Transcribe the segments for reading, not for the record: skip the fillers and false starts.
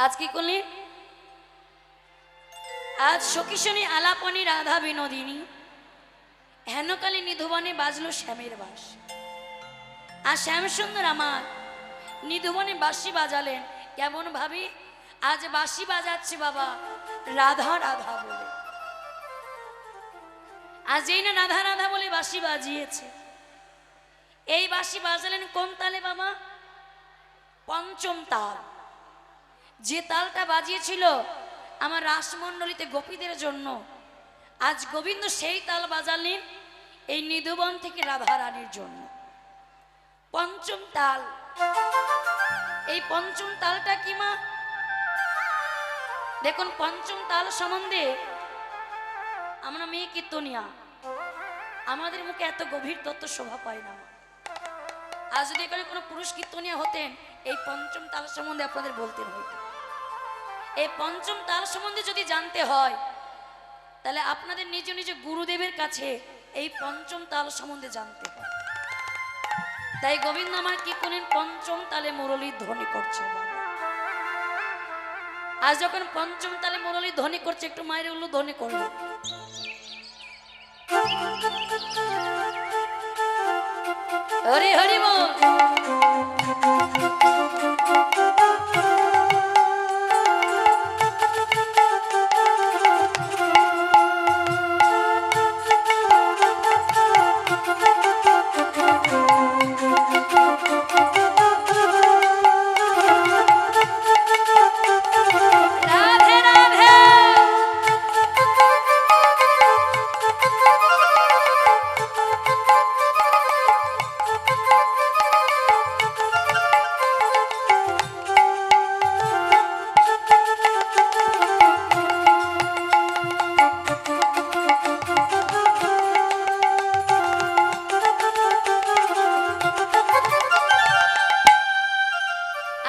আজ কি করলি? আজ সখীশনী আলাপনী রাধা বিনোদিনী হেনকালে নিধুবনে বাজলো শ্যামের বাঁশ। আর শ্যাম সুন্দর আমার নিধুবনে বাঁশি বাজালেন কেমন ভাবি? আজ বাঁশি বাজাচ্ছে বাবা রাধা রাধা বলে। আজ এই না রাধা রাধা বলে বাঁশি বাজিয়েছে। এই বাঁশি বাজালেন কোন তালে বাবা? পঞ্চম তাল। যে তালটা বাজিয়েছিল আমার রাসমণ্ডলীতে গোপীদের জন্য, আজ গোবিন্দ সেই তাল বাজালেন এই নিধুবন থেকে রাধা রানীর জন্য। পঞ্চম তাল। এই পঞ্চম তালটা কি মা? দেখুন পঞ্চম তাল সম্বন্ধে আমরা মেয়ে কীর্তনিয়া, আমাদের মুখে এত গভীর তত্ত্ব শোভা পায় না। আজ যদি এখানে কোনো পুরুষ কীর্তনিয়া হতেন এই পঞ্চম তাল সম্বন্ধে আপনাদের বলতেন হয়তো। এই পঞ্চম তাল সম্বন্ধে যদি জানতে হয় তাহলে আপনাদের নিজ নিজ গুরুদেবের কাছে এই পঞ্চম তাল সম্বন্ধে জানতে হয়। তাই গোবিন্দ আমার কি করেন? পঞ্চম তালে মুরলীর ধ্বনি করছে। আজ যখন পঞ্চম তালে মুরলীর ধ্বনি করছে একটু মায়ের উল্লু ধ্বনি করলো। হরি হরি বল।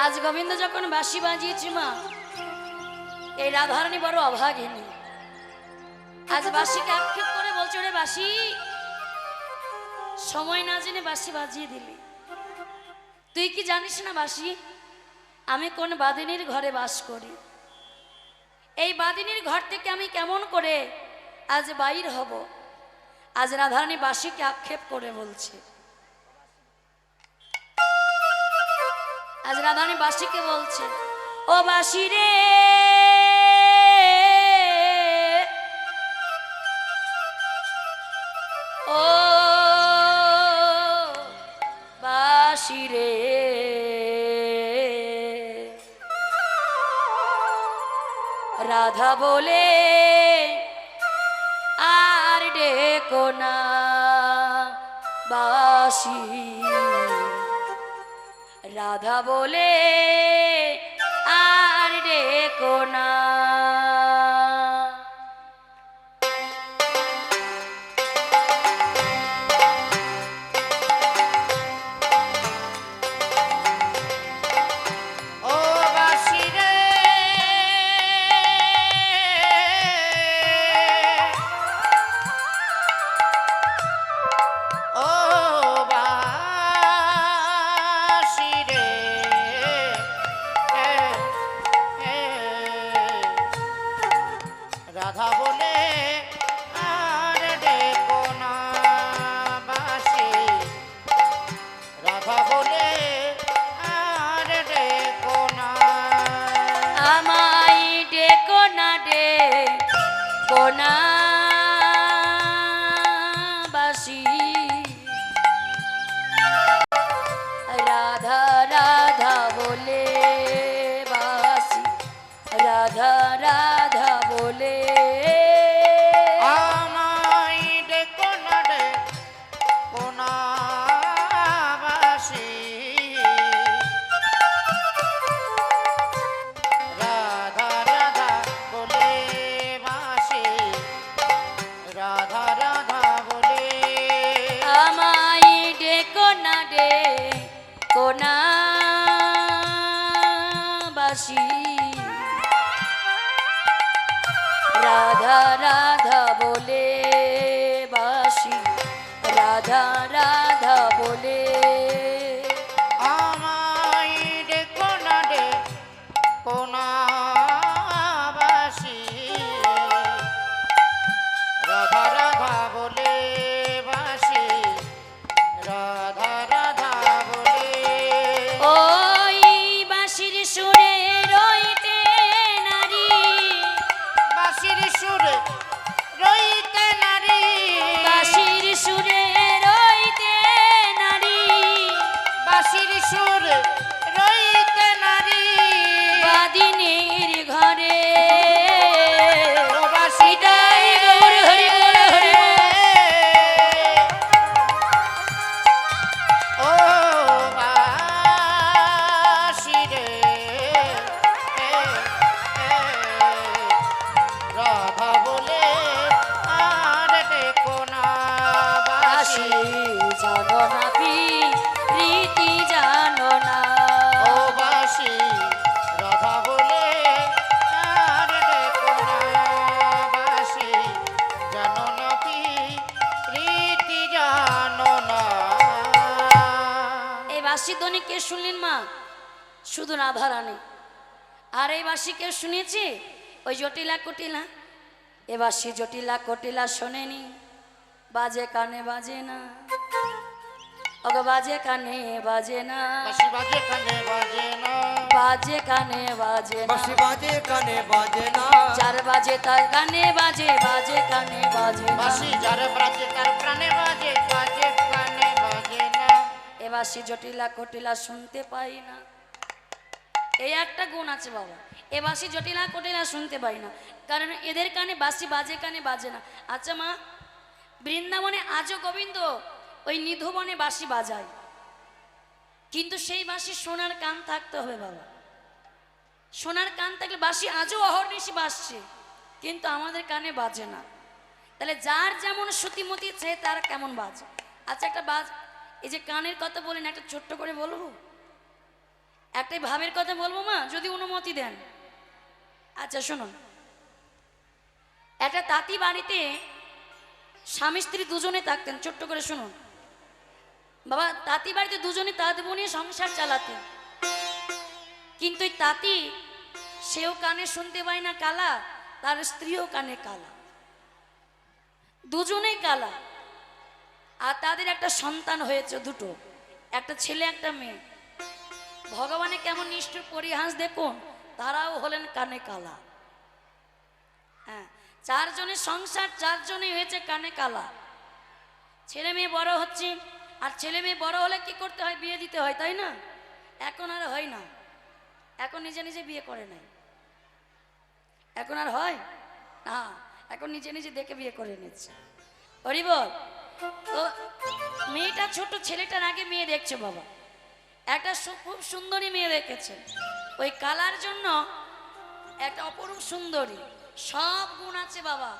আজ গোবিন্দ যখন বাঁশি বাজিয়েছে মা, এই রাধারানী বড় অভাগিনী। আজ বাঁশিকে আক্ষেপ করে বলছে, ওরে বাঁশি সময় না জেনে বাঁশি বাজিয়ে দিলি। তুই কি জানিস না বাঁশি আমি কোন বাদিনীর ঘরে বাস করি? এই বাদিনীর ঘর থেকে আমি কেমন করে আজ বাইর হব? আজ রাধারানী বাঁশিকে আক্ষেপ করে বলছে। আজ রাধারানী বাঁশিকে বলছে, ও বাঁশি রে ও বাঁশি রে, রাধা বলে আর ডেকো না বাঁশি, রাধা বলে আর ডেকো না। রাধা বলে আর ডেকো না বাঁশি, রাধা বলে আর ডেকো না। আমায় ডেকো না ডেকো না বাঁশি, রাধা রাধা বলে বাঁশি, রাধা রাধা বলে। আমায় ডেকো না ডেকো না বাঁশি, রাধা রাধা বলে বাঁশি, রাধা রাধা বলে। আমায় ডেকো না ডেকো না বাঁশি, রাধা রাধা বলে বাঁশি, রাধা রাধা বলে। আমায় ডেকো না ডেকো না কে শুনলেন মা? শুধু রাধা রানী। আর এই বাসি কেউ শুনেছে? ওই জটিলা কটিলা। এ বাসি জটিলা কটিলা শোনেনি, বাজে কানে বাজে না, ওগো বাজে কানে বাজে না, বাঁশি বাজে কানে বাজে না, বাজে কানে বাজে না, বাঁশি বাজে কানে বাজে না, যার বাজে তার কানে বাজে, বাজে কানে বাজে না। বাঁশি যার বাজে তার প্রাণে বাজে, বাজে কানে বাজে না। এ বাসি জটিলা কটিলা শুনতে পাই না। এই একটা গুণ আছে বাবা, এ বাসি জটিলা কটিলা শুনতে পাই না, কারণ এদের কানে বাসি বাজে কানে বাজে না। আচ্ছা মা, বৃন্দাবনে আজও গোবিন্দ ওই নিধুবনে বাঁশি বাজায়, কিন্তু সেই বাঁশি সোনার কান থাকতে হবে বাবা। সোনার কান থাকলে বাঁশি আজও অহর্নিশি বাজছে, কিন্তু আমাদের কানে বাজে না। তাহলে যার যেমন শ্রুতিমতি সে তার কেমন বাজে। আচ্ছা একটা এই যে কানের কথা বলেন, একটা ছোট্ট করে বলবো, একটাই ভাবের কথা বলবো মা, যদি অনুমতি দেন। আচ্ছা শুনুন, একটা তাঁতি বাড়িতে স্বামী স্ত্রী দুজনে থাকতেন। ছোট্ট করে শুনুন বাবা, তাঁতি বাড়িতে দুজনে তাঁত বুনিয়ে সংসার চালাতেন, কিন্তু ওই তাঁতি সেও কানে শুনতে পায় না কালা, তার স্ত্রীও কানে কালা, দুজনেই কালা। আর তাদের একটা সন্তান হয়েছে, দুটো, একটা ছেলে একটা মেয়ে। ভগবানে কেমন নিষ্ঠুর পরিহাস দেখুন, তারাও হলেন কানে কালা। হ্যাঁ, চারজনের সংসার, চারজনই হয়েছে কানে কালা। ছেলে মেয়ে বড় হচ্ছে, আর ছেলে মেয়ে বড় হলে কি করতে হয়? বিয়ে দিতে হয়, তাই না? এখন আর হয় না, এখন নিজে নিজে বিয়ে করে নাই। এখন আর হয় না, এখন নিজে নিজে দেখে বিয়ে করে নিচ্ছে। হরি বল। তো মেয়েটা ছোট, ছেলেটার আগে মেয়ে দেখছে বাবা, একটা খুব সুন্দরী মেয়ে দেখেছে। ওই কালার জন্য একটা অপরূপ সুন্দরী, সব গুণ আছে বাবা,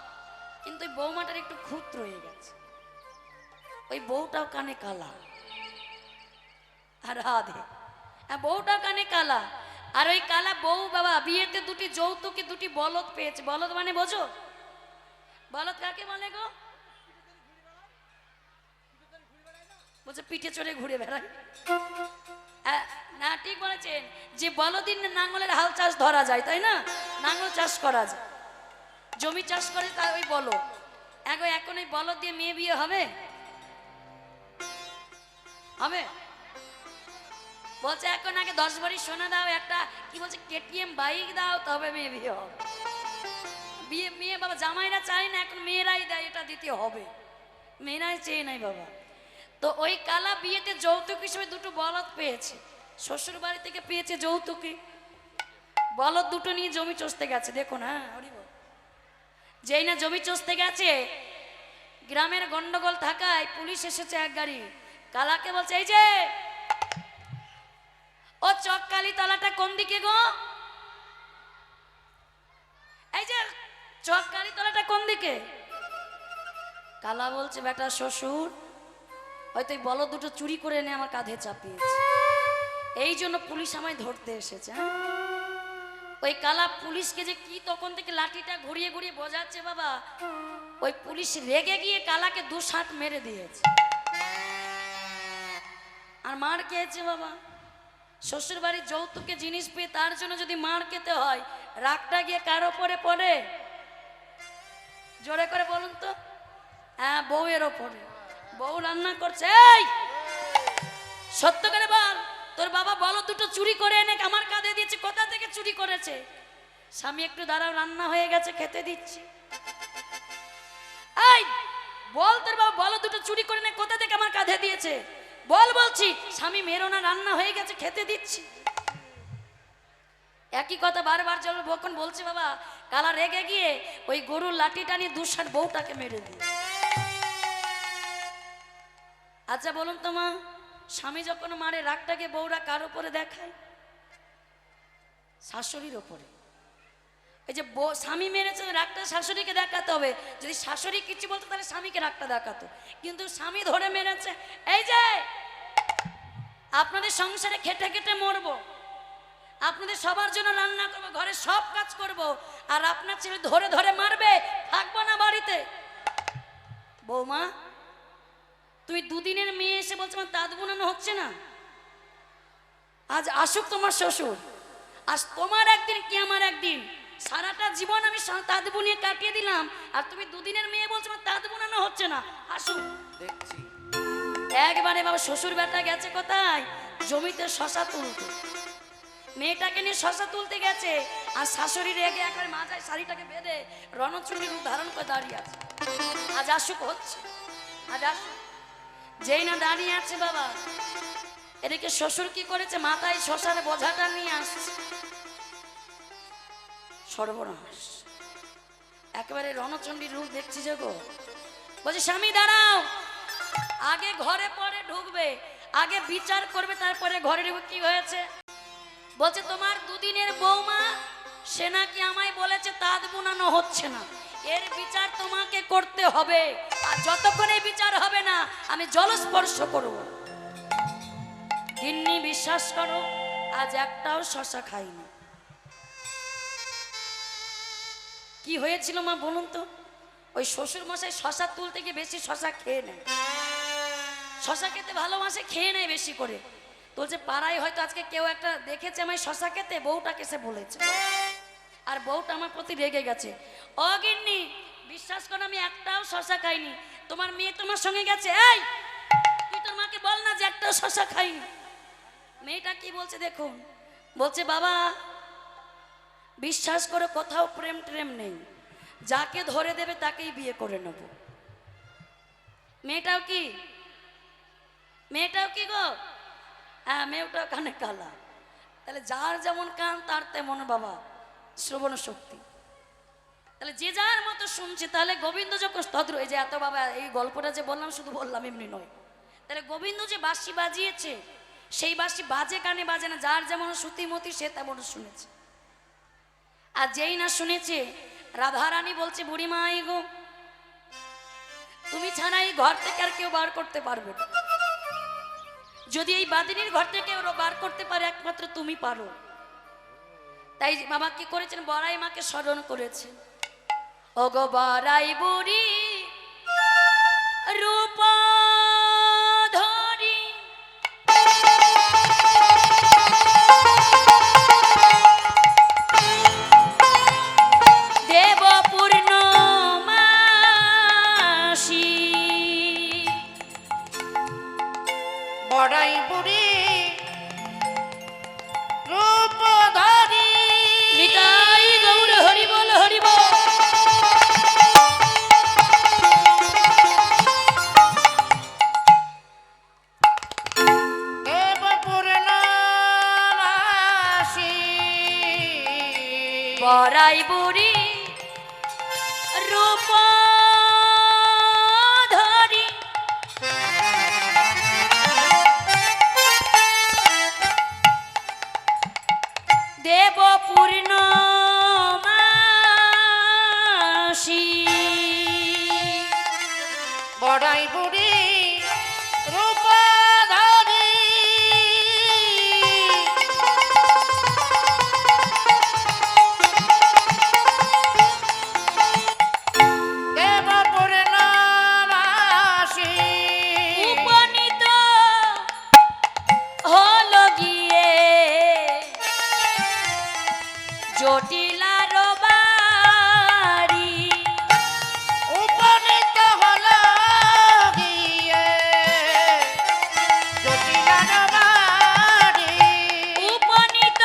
কিন্তু ওই বৌমাটার একটু খুঁত রয়ে গেছে। ওই বউটাও কানে কালা। আর রাধে, বউটাও কানে কালা। আর ওই কালা বউ বাবা বিয়েতে দুটি যৌতুকে দুটি বলদ পেয়েছে। বলদ মানে বোঝো? বলদ কাকে বলে গো? বলছে পিঠে চড়ে ঘুরে বেড়ায়। না ঠিক বলেছেন, যে বলদিন নাঙ্গলের হাল চাষ ধরা যায়, তাই না? নাঙ্গল চাষ করা যায়, জমি চাষ করে, তার ওই বলদ। এখন ওই বলদ দিয়ে মেয়ে বিয়ে হবে? হবে? বলছে এখন আগে 10 ভরি সোনা দাও, একটা কি বলছে কেটিএম বাইক দাও, তবে মেয়ে বিয়ে হবে। মেয়ে বাবা জামাইরা চায় না, এখন মেয়েরাই দেয়, এটা দিতে হবে। মেয়েরাই চেয়ে নাই বাবা। তো ওই কালা বিয়েতে যৌতুক হিসেবে দুটো বলদ পেয়েছে, শ্বশুর বাড়ি থেকে পেয়েছে যৌতুকে। বলদ দুটো নিয়ে জমি চষতে গেছে। দেখুন, হ্যাঁ হরিবল, যেই না জমি চষতে গেছে, গ্রামের গন্ডগোল থাকায় পুলিশ এসেছে এক গাড়ি। কালাকে বলছে, এই যে ও চককালি তলাটা কোন দিকে গো? এই যে চককালি তলাটা কোন দিকে? কালা বলছে, বেটা শ্বশুর হয়তো এই বলদ দুটো চুরি করে এনে আমার কাঁধে চাপিয়েছে, এই জন্য পুলিশ আমায় ধরতে এসেছে। ওই কালা পুলিশকে যে কি তখন থেকে লাঠিটা ঘুরিয়ে ঘুরিয়ে বোঝাচ্ছে বাবা, ওই পুলিশ রেগে গিয়ে কালাকে 2 শাট মেরে দিয়েছে। আর মার খেয়েছে বাবা। শ্বশুর বাড়ির যৌতুকে জিনিস পেয়ে তার জন্য যদি মার খেতে হয়, রাগটা গিয়ে কার ওপরে পড়ে? জোরে করে বলুন তো। হ্যাঁ, বউয়ের ওপরে। বউ রান্না করছে, এই সত্য করে বল, তোর বাবা বলদ দুটো চুরি করে এনে আমার কাঁধে দিয়েছে, কোথা থেকে চুরি করেছে? স্বামী, একটু দাঁড়াও, রান্না হয়ে গেছে, খেতে দিচ্ছি। এই বল, তোর বাবা বলদ দুটো চুরি করে এনে কোথা থেকে আমার কাঁধে দিয়েছে? বল বলছি। স্বামী, মেরো না, রান্না হয়ে গেছে, খেতে দিচ্ছি। একই কথা বারবার যখন বলছে বাবা, কালা রেগে গিয়ে ওই গরুর লাঠিটা নিয়ে 2 শাট বউটাকে মেরে দিয়ে। আচ্ছা বলুন তো মা, স্বামী যখন মারে, রাগটাকে বউরা কার উপরে দেখায়? শাশুড়ির ওপরে। এই যে স্বামী মেরেছে, রাগটা শাশুড়িকে দেখাতে হবে। যদি শাশুড়ি কিছু বলতো তাহলে স্বামীকে রাগটা দেখাতো, কিন্তু স্বামী ধরে মেরেছে। এই যে আপনাদের সংসারে খেটে খেটে মরবো, আপনাদের সবার জন্য রান্না করবো, ঘরে সব কাজ করব, আর আপনার ছেলে ধরে ধরে মারবে, থাকবো না বাড়িতে। বৌমা, তুমি 2 দিনের মেয়ে এসে বলছো আমার তাঁত বোনানো হচ্ছে না? আজ আসুক তোমার শ্বশুর, আজ তোমার একদিন কি আমার একদিন, সারাটা জীবন আমি তাঁত বুনিয়ে কাটিয়ে দিলাম, আর তুমি দুদিনের মেয়ে বলছো আমার তাঁত বোনানো হচ্ছে না। আসুক দেখছি। একবারে বাবা শ্বশুর বেটা গেছে কোথায়, জমিতে শশা তুলতে, মেয়েটাকে নিয়ে শশা তুলতে গেছে, আর শাশুড়ি রেগে একবার মাথায় শাড়িটাকে বেঁধে রণচণ্ডী রূপ ধারণ করে দাঁড়িয়ে আছে। আজ আসুক হচ্ছে, আজ আসুক। যেই না দাঁড়িয়ে আছে বাবা, এদিকে শ্বশুর কি করেছে, মাথায় শশার বোঝাটা নিয়ে আসছে। সর্বনাশ, একেবারে রণচণ্ডীর রূপ দেখছি যে গো। বলছে স্বামী দাঁড়াও, আগে ঘরে পরে ঢুকবে, আগে বিচার করবে তারপরে ঘরে ঢুকবে। কি হয়েছে? বলছে তোমার দুদিনের বৌমা সে নাকি আমায় বলেছে তাঁত বোনানো হচ্ছে না, এর বিচার তোমাকে করতে হবে, আর যতক্ষণ এই বিচার হবে না আমি জলস্পর্শ করব। গিন্নি বিশ্বাস করো, আজ একটাও শশা খাইনি। কি হয়েছিল মা বলুন তো? ওই শ্বশুর মশাই শশা তুলতে গিয়ে বেশি শশা খেয়ে নেয়, শশা খেতে ভালোবাসে, খেয়ে নেয় বেশি করে। বলছে পাড়ায় হয়তো আজকে কেউ একটা দেখেছে আমায় শশা খেতে, বউটাকে সে বলেছে, আর বউটা আমার প্রতি রেগে গেছে। ও গিন্নি বিশ্বাস করো আমি একটাও শশা খাইনি, তোমার মেয়ে তোমার সঙ্গে গেছে, এই তুই তোর মাকে বল না যে একটাও শশা খাইনি। মেয়েটা কি বলছে দেখুন, বলছে বাবা বিশ্বাস করে কোথাও প্রেম ট্রেম নেই, যাকে ধরে দেবে তাকেই বিয়ে করে নেব। মেয়েটাও কি, মেয়েটাও কি গো, হ্যাঁ মেয়েটাও কানে কালা, তাহলে যার যেমন কান তার তেমন বাবা শ্রবণ শক্তি, তাহলে যে যার মতো শুনছে। তাহলে গোবিন্দ যখন স্তদ্র, এই যে এত বাবা এই গল্পটা যে বললাম শুধু বললাম এমনি নয়, তাহলে গোবিন্দ যে বাঁশি বাজিয়েছে সেই বাঁশি বাজে কানে বাজে না, যার যেমন শ্রুতিমতি সে তেমন শুনেছে। আর যেই না শুনেছে, রাধারানী বলছে বুড়ি মাই গো তুমি ছাড়া এই ঘর থেকে আর কেউ বার করতে পারবে না, যদি এই বাদিনীর ঘর থেকে কেউ বার করতে পারে একমাত্র তুমি পারো। তাই বাবা কি করেছেন, বড়াই মাকে স্মরণ করেছে। ওগো বড়াই বুড়ি রূপ ধরি দেব পূর্ণমাসী, বড়াই বুড়ি রূপ ধরি, নিতাই গৌর হরি বল হরি বল। দেব পূর্ণমাসী, বড়াই বুড়ি রূপ ধরি দেব পূর্ণমাসী, বড়াই বুড়ি রূপ ধরি দেব পূর্ণমাসী, উপনীত হলো গিয়ে জটিলার বাড়ি, উপনীত হল গিয়ে জটিলার বাড়ি, উপনীত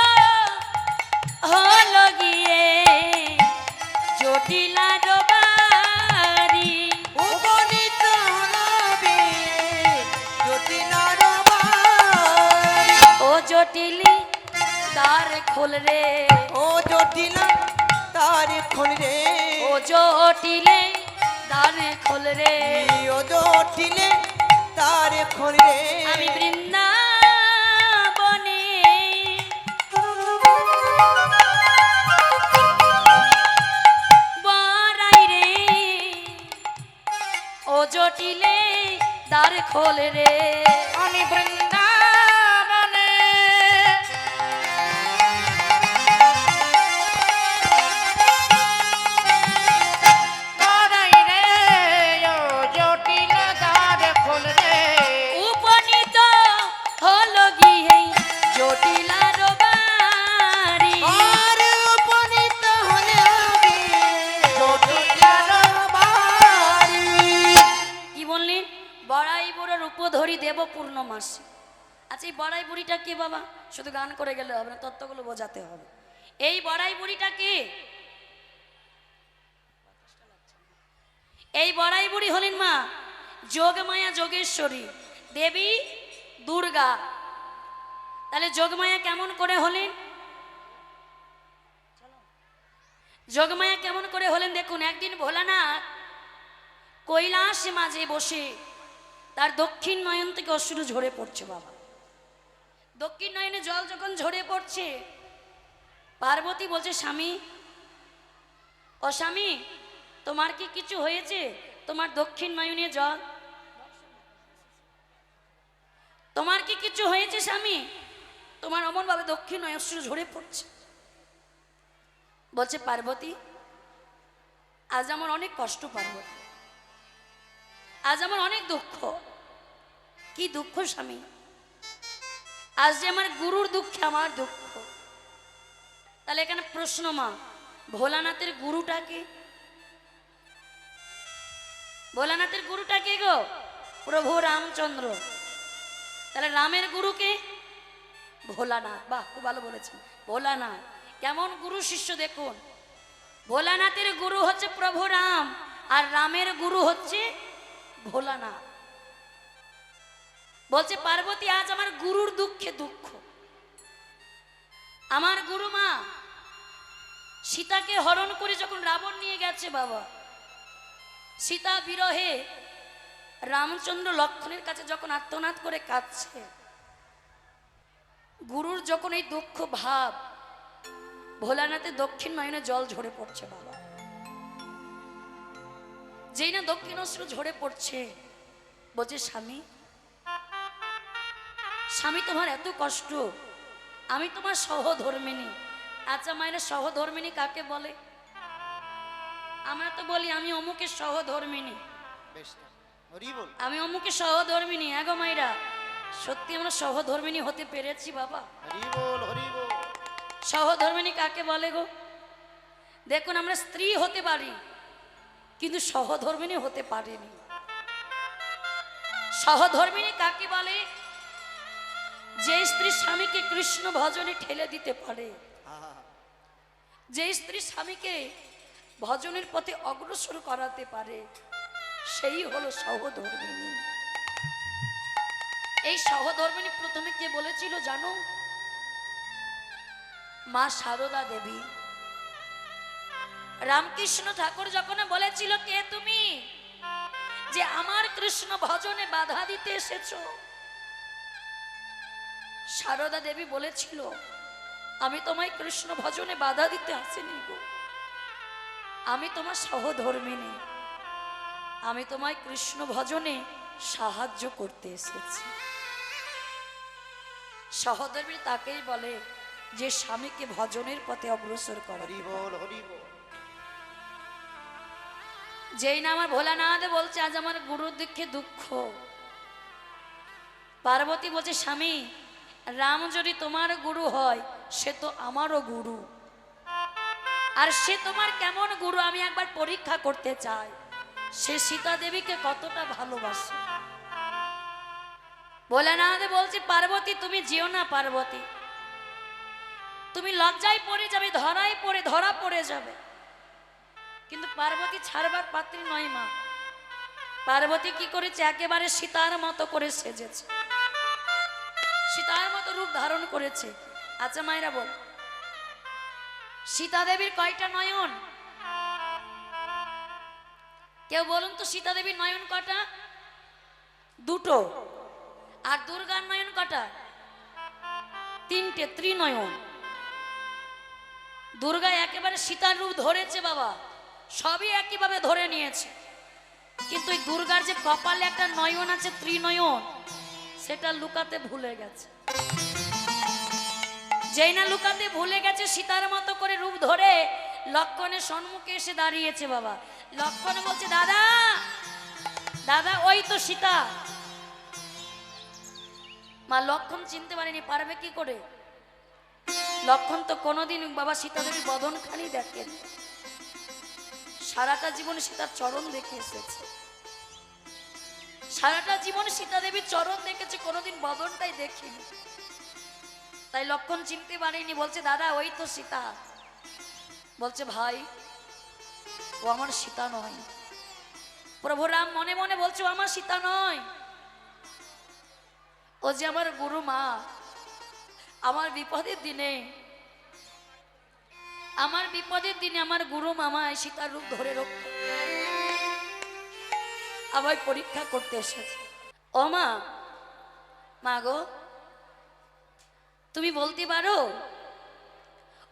হলো গিয়ে জটিলার বাড়ি। উপনীত হলো বিয়ে জটিলার বাড়ি। ও জটিলি তার খোল রে, ও জটিলা তার খোল রে, ও জটিলে তার খোল রে, ও জটিলে তার খোল রে। আমি বৃন্দাবনে বড়াই রে, ও জটিলে দ্বার খোল রে, আমি বৃন্দাবনে বড়াই রে, ও জটিল দ্বার খোল রে, উপনীত হলো গিয়ে জটিল পূর্ণমাসী। আচ্ছা এই বড়াই বুড়িটা কে বাবা? শুধু গান করে গেলে হবে না, তত্ত্বগুলো বোঝাতে হবে। এই বড়াই বুড়িটা কে? এই বড়াই বুড়ি হলেন মা যোগমায়া যোগেশ্বরী দেবী দুর্গা। তাহলে যোগমায়া কেমন করে হলেন? যোগমায়া কেমন করে হলেন দেখুন। একদিন ভোলানাথ কৈলাস মাঝে বসে তার দক্ষিণ নয়ন থেকে অশ্রু ঝরে পড়ছে বাবা। দক্ষিণ নয়নে জল যখন ঝরে পড়ছে, পার্বতী বলছে স্বামী, ও স্বামী তোমার কি কিছু হয়েছে? তোমার দক্ষিণ নয়নে জল, তোমার কি কিছু হয়েছে স্বামী? তোমার অমন ভাবে দক্ষিণ নয়ন অশ্রু ঝরে পড়ছে। বলছে পার্বতী আজ আমার অনেক কষ্ট, পার্বতী আজ আমার অনেক দুঃখ। কি দুঃখ স্বামী? আজ যে আমার গুরুর দুঃখে আমার দুঃখ। তাহলে এখানে প্রশ্ন মা, ভোলানাথের গুরুটা কে? ভোলানাথের গুরুটা কে গো? প্রভু রামচন্দ্র। তাহলে রামের গুরুকে ভোলানাথ। বাহ, খুব ভালো বলেছেন, ভোলানাথ। কেমন গুরু শিষ্য দেখুন। ভোলানাথের গুরু হচ্ছে প্রভু রাম, আর রামের গুরু হচ্ছে ভোলানাথ। বলছে পার্বতী আজ আমার গুরুর দুঃখে দুঃখ। আমার গুরু মা সীতাকে হরণ করে যখন রাবণ নিয়ে গেছে বাবা, সীতা বিরহে রামচন্দ্র লক্ষ্মণের কাছে যখন আর্তনাদ করে কাঁদছে, গুরুর যখন এই দুঃখ ভাব, ভোলানাথের দক্ষিণ নয়নে জল ঝরে পড়ছে বাবা। যেই না দক্ষিণ অশ্রু ঝরে পড়ছে, বলছে স্বামী, স্বামী তোমার এত কষ্ট, আমি তোমার সহধর্মিনী। আচ্ছা মায়েরা সহধর্মিনী কাকে বলে? আমরা তো বলি আমি অমুকের সহধর্মিনী, আমি অমুকের সহধর্মিনী। এগো মায়েরা, সত্যি আমরা সহধর্মিনী হতে পেরেছি বাবা? সহধর্মিনী কাকে বলে গো? দেখুন আমরা স্ত্রী হতে পারি, কিন্তু সহধর্মিনী হতে পারিনি। সহধর্মিনী কাকে বলে? যে স্ত্রী স্বামীকে কৃষ্ণ ভজনে ঠেলে দিতে পারে, যে স্ত্রী স্বামীকে ভজনের পথে অগ্রসর করাতে পারে, সেই হলো সহধর্মিনী। এই সহধর্মিনী প্রথমে কে বলেছিল জানো? মা সারদা দেবী। রামকৃষ্ণ ঠাকুর যখন বলেছিল কে তুমি যে আমার কৃষ্ণ ভজনে বাধা দিতে এসেছো, সারদা দেবী বলেছিল আমি তোমায় কৃষ্ণ ভজনে বাধা দিতে আসিনি গো, আমি তোমার সহধর্মিনী, আমি তোমায় কৃষ্ণ ভজনে সাহায্য করতে এসেছি। সহধর্মিনী তাকেই বলে যে স্বামীকে ভজনের পথে অগ্রসর করে। যেই না আমার ভোলানাথ বলছে আজ আমার গুরুর দুঃখে দুঃখ, পার্বতী বলছে স্বামী, রাম যদি তোমার গুরু হয় সে তো আমারও গুরু, আর সে তোমার কেমন গুরু আমি একবার পরীক্ষা করতে চাই, সে সীতা দেবীকে কতটা ভালোবাসে। ভোলানাথ বলছে পার্বতী তুমি যেও না, পার্বতী তুমি লজ্জায় পড়ে যাবে, ধরায় পড়ে ধরা পড়ে যাবে। কিন্তু পার্বতী ছাড়বার পাত্রী নয় মা। পার্বতী কি করেছে? একেবারে সীতার মতো করে সেজেছে, সীতার মতো রূপ ধারণ করেছে। আচ্ছা মায়েরা বল, সীতা দেবীর কয়টা নয়ন? কেউ বলুন তো, সীতা দেবীর নয়ন কটা? দুটো। আর দুর্গার নয়ন কটা? তিনটে, ত্রিনয়ন। দুর্গা একেবারে সীতার রূপ ধরেছে বাবা, সবই একইভাবে ধরে নিয়েছে, কিন্তু এই দুর্গার যে কপালে একটা নয়ন আছে ত্রিনয়ন, সেটা লুকাতে ভুলে গেছে। যেই না লুকাতে ভুলে গেছে, সীতার মতো করে রূপ ধরে লক্ষ্মণের সম্মুখে এসে দাঁড়িয়েছে বাবা। লক্ষ্মণ বলছে দাদা, দাদা ওই তো সীতা। মা লক্ষ্মণ চিনতে পারেনি, পারবে কি করে? লক্ষ্মণ তো কোনোদিন বাবা সীতা দেবীর বদনখানি দেখেন, সারাটা জীবনে সীতার চরণ দেখে এসেছে। সারাটা জীবন সীতা দেবীর চরণ দেখেছে, কোনোদিন বদনটাই দেখিনি। তাই লক্ষণ চিনতে পারেনি, বলছে দাদা ওই তো সীতা। বলছে ভাই ও আমার সীতা নয়। প্রভু রাম মনে মনে বলছে ও আমার সীতা নয়, ও যে আমার গুরু মা। আমার বিপদের দিনে আমার গুরু মামা সীতার রূপ ধরে রক্ষা আবার পরীক্ষা করতে এসেছে। ও মা, মা গো তুমি বলতে পারো?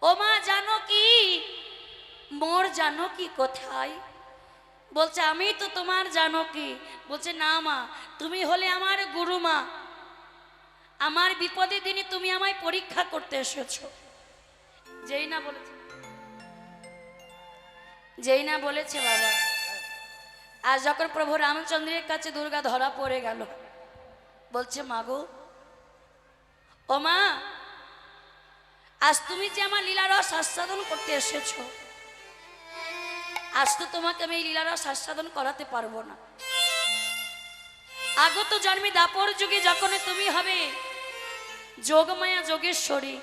ও মা জানো কি মোর জানো কি কোথায়? বলছে আমি তো তোমার জানো কি। বলছে না মা, তুমি হলে আমার গুরু মা, আমার বিপদের দিনে তুমি আমায় পরীক্ষা করতে এসেছো। যেই না বলেছে বাবা, আজ যখন প্রভু রামচন্দ্রের কাছে দুর্গা ধরা পড়ে গেল, বলছে মা গো, ও মা, আজ তুমি যে আমার লীলারস আস্বাদন করতে এসেছো, আজ তো তোমাকে আমি এই লীলারস আস্বাদন করাতে পারবো না। আগত জন্মে দাপর যুগে যখন তুমি হবে যোগমায়া যোগেশ্বরী,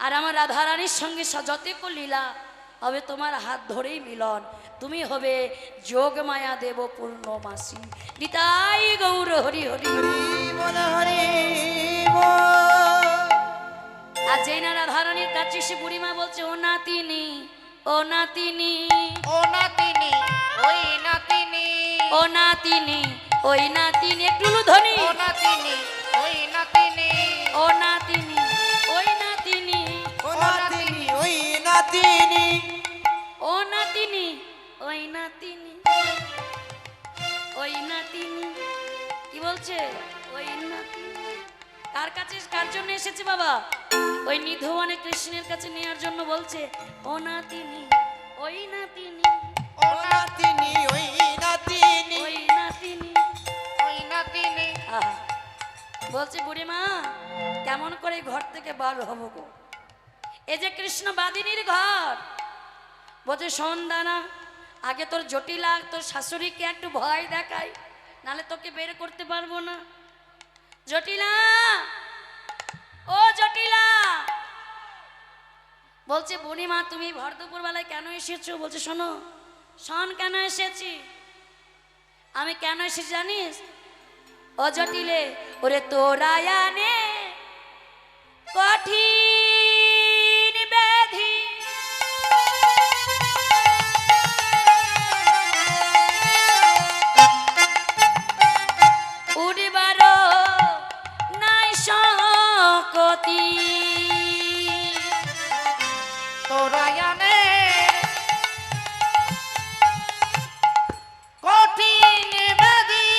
আর আমার রাধারানীর সঙ্গে যতেক লীলা হবে তোমার হাত ধরেই মিলন, তুমি হবে যোগমায়া দেব পূর্ণমাসী। নিতাই গৌর হরি হরি হরি বল হরি বল। আর যেই না রাধারানীর কাছে সে বুড়িমা বলছে ও নাতিনি, ও নাতিনি, ও নাতিনি ওই নাতিনি, ও নাতিনি, ওই নাতিনি, একটু ধ্বনি, ও নাতিনি ওই নাতিনি, ও নাতিনি, ওই নাতিনি, ও নাতিনি ওই নাতিনি, ও নাতিনি, ওই নাতিনি, ওই নাতিনি। কি বলছে? ওই নাতিনি। কার কাছে, কার জন্য এসেছে বাবা? ওই নিধুবনে কৃষ্ণের কাছে নেয়ার জন্য বলছে ও নাতিনি, ওই নাতিনি, ও নাতিনি ওই নাতিনি, ওই নাতিনি। ওই নাতিনি। আহা, বলছে বুড়িমা কেমন করে ঘর থেকে বার হবো গো? এই যে কৃষ্ণ বাদিনীর ঘর। বলছে শোন দানা, আগে তোর জটিলা তোর শাশুড়িকে একটু ভয় দেখাই, নালে তোকে বের করতে পারবো না। জটিলা, ও জটিলা। বলছে বুড়িমা তুমি ভর দুপুর বেলায় কেন এসেছো? বলছে শোনো, শোন কেন এসেছি আমি, কেন এসেছি জানিস? ও জটিলে, ওরে তোরা আনে কঠিন ব্যাধি, উড়িবার নাই শকতি, তোরা জানে কঠিন ব্যাধি,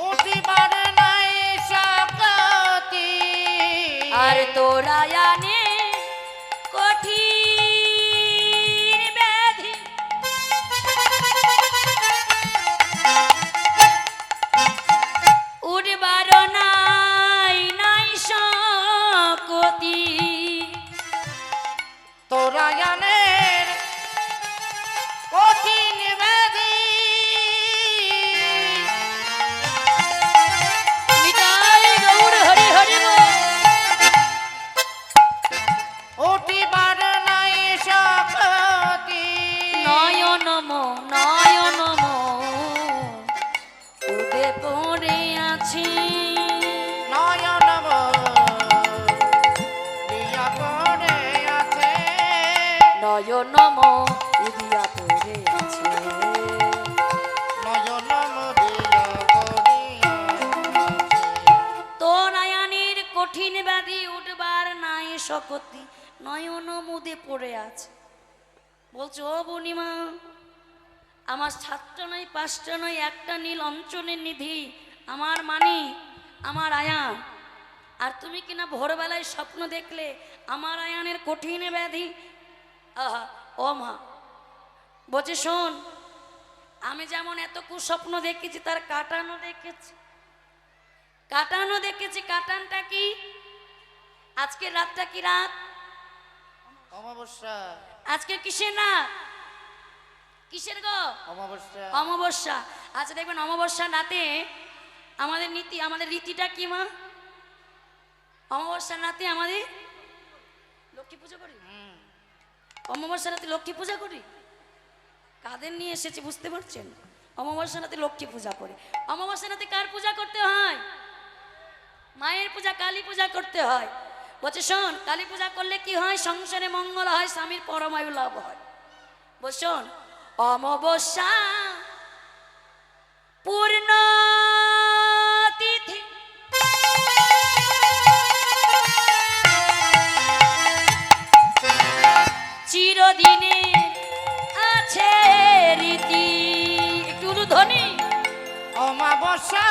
উঠিবার নাই শক্তি, আর তোরা আনে কঠিন ব্যাধি, উড়বার নাই নাই শকতি, তোরা জানে কঠিন ব্যাধি, নিতাই গৌর হরি হরি বল। উঠিবার নাই শক্তি, নয়নম নয়নম উদে পড়ে আছি, নয়নব দিয়া পড়ে আছে, নয়নম উদিয়া পড়ে আছে, নয়নব দিয়া পড়ে আছে, তোর আয়ানের কঠিন ব্যাধি উঠবার নাই শক্তি, নয়ন মুদে পড়ে আছে। বলছো ও বুনিমা, আমার সাতটা নয় পাঁচটা নয় একটা নীল অঞ্চলের নিধি আমার মানি, আমার আয়ান, আর তুমি কিনা ভোরবেলায় স্বপ্ন দেখলে আমার আয়ানের কঠিন ব্যাধি। আহা, ও মা, বলছে শোন, আমি যেমন এত কুস্বপ্ন দেখেছি তার কাটানো দেখেছি, কাটানো দেখেছি। কাটানটা কি? আজকের রাতটা কি রাত? অমাবস্যা আজকে কিসের না কিসের গো অমাবস্যা অমাবস্যা। আচ্ছা দেখবেন অমাবস্যার রাতে আমাদের নীতি আমাদের রীতিটা কি মা? অমাবস্যার রাতে আমাদের লক্ষ্মী পুজো করি। অমাবস্যার রাতে লক্ষ্মী পূজা করি। কাদের নিয়ে এসেছি বুঝতে পারছেন? অমাবস্যার রাতে লক্ষ্মী পূজা করে। অমাবস্যার রাতে কার পূজা করতে হয়? মায়ের পূজা, কালী পূজা করতে হয়। বলছে শোন, কালী পূজা করলে কি হয়? সংসারে মঙ্গল হয়, স্বামীর পরমায়ু লাভ হয়। বল শোন, অমাবস্যা পূর্ণ তিথি চিরদিনে আছে রীতি। একটু ধ্বনি। অমাবস্যা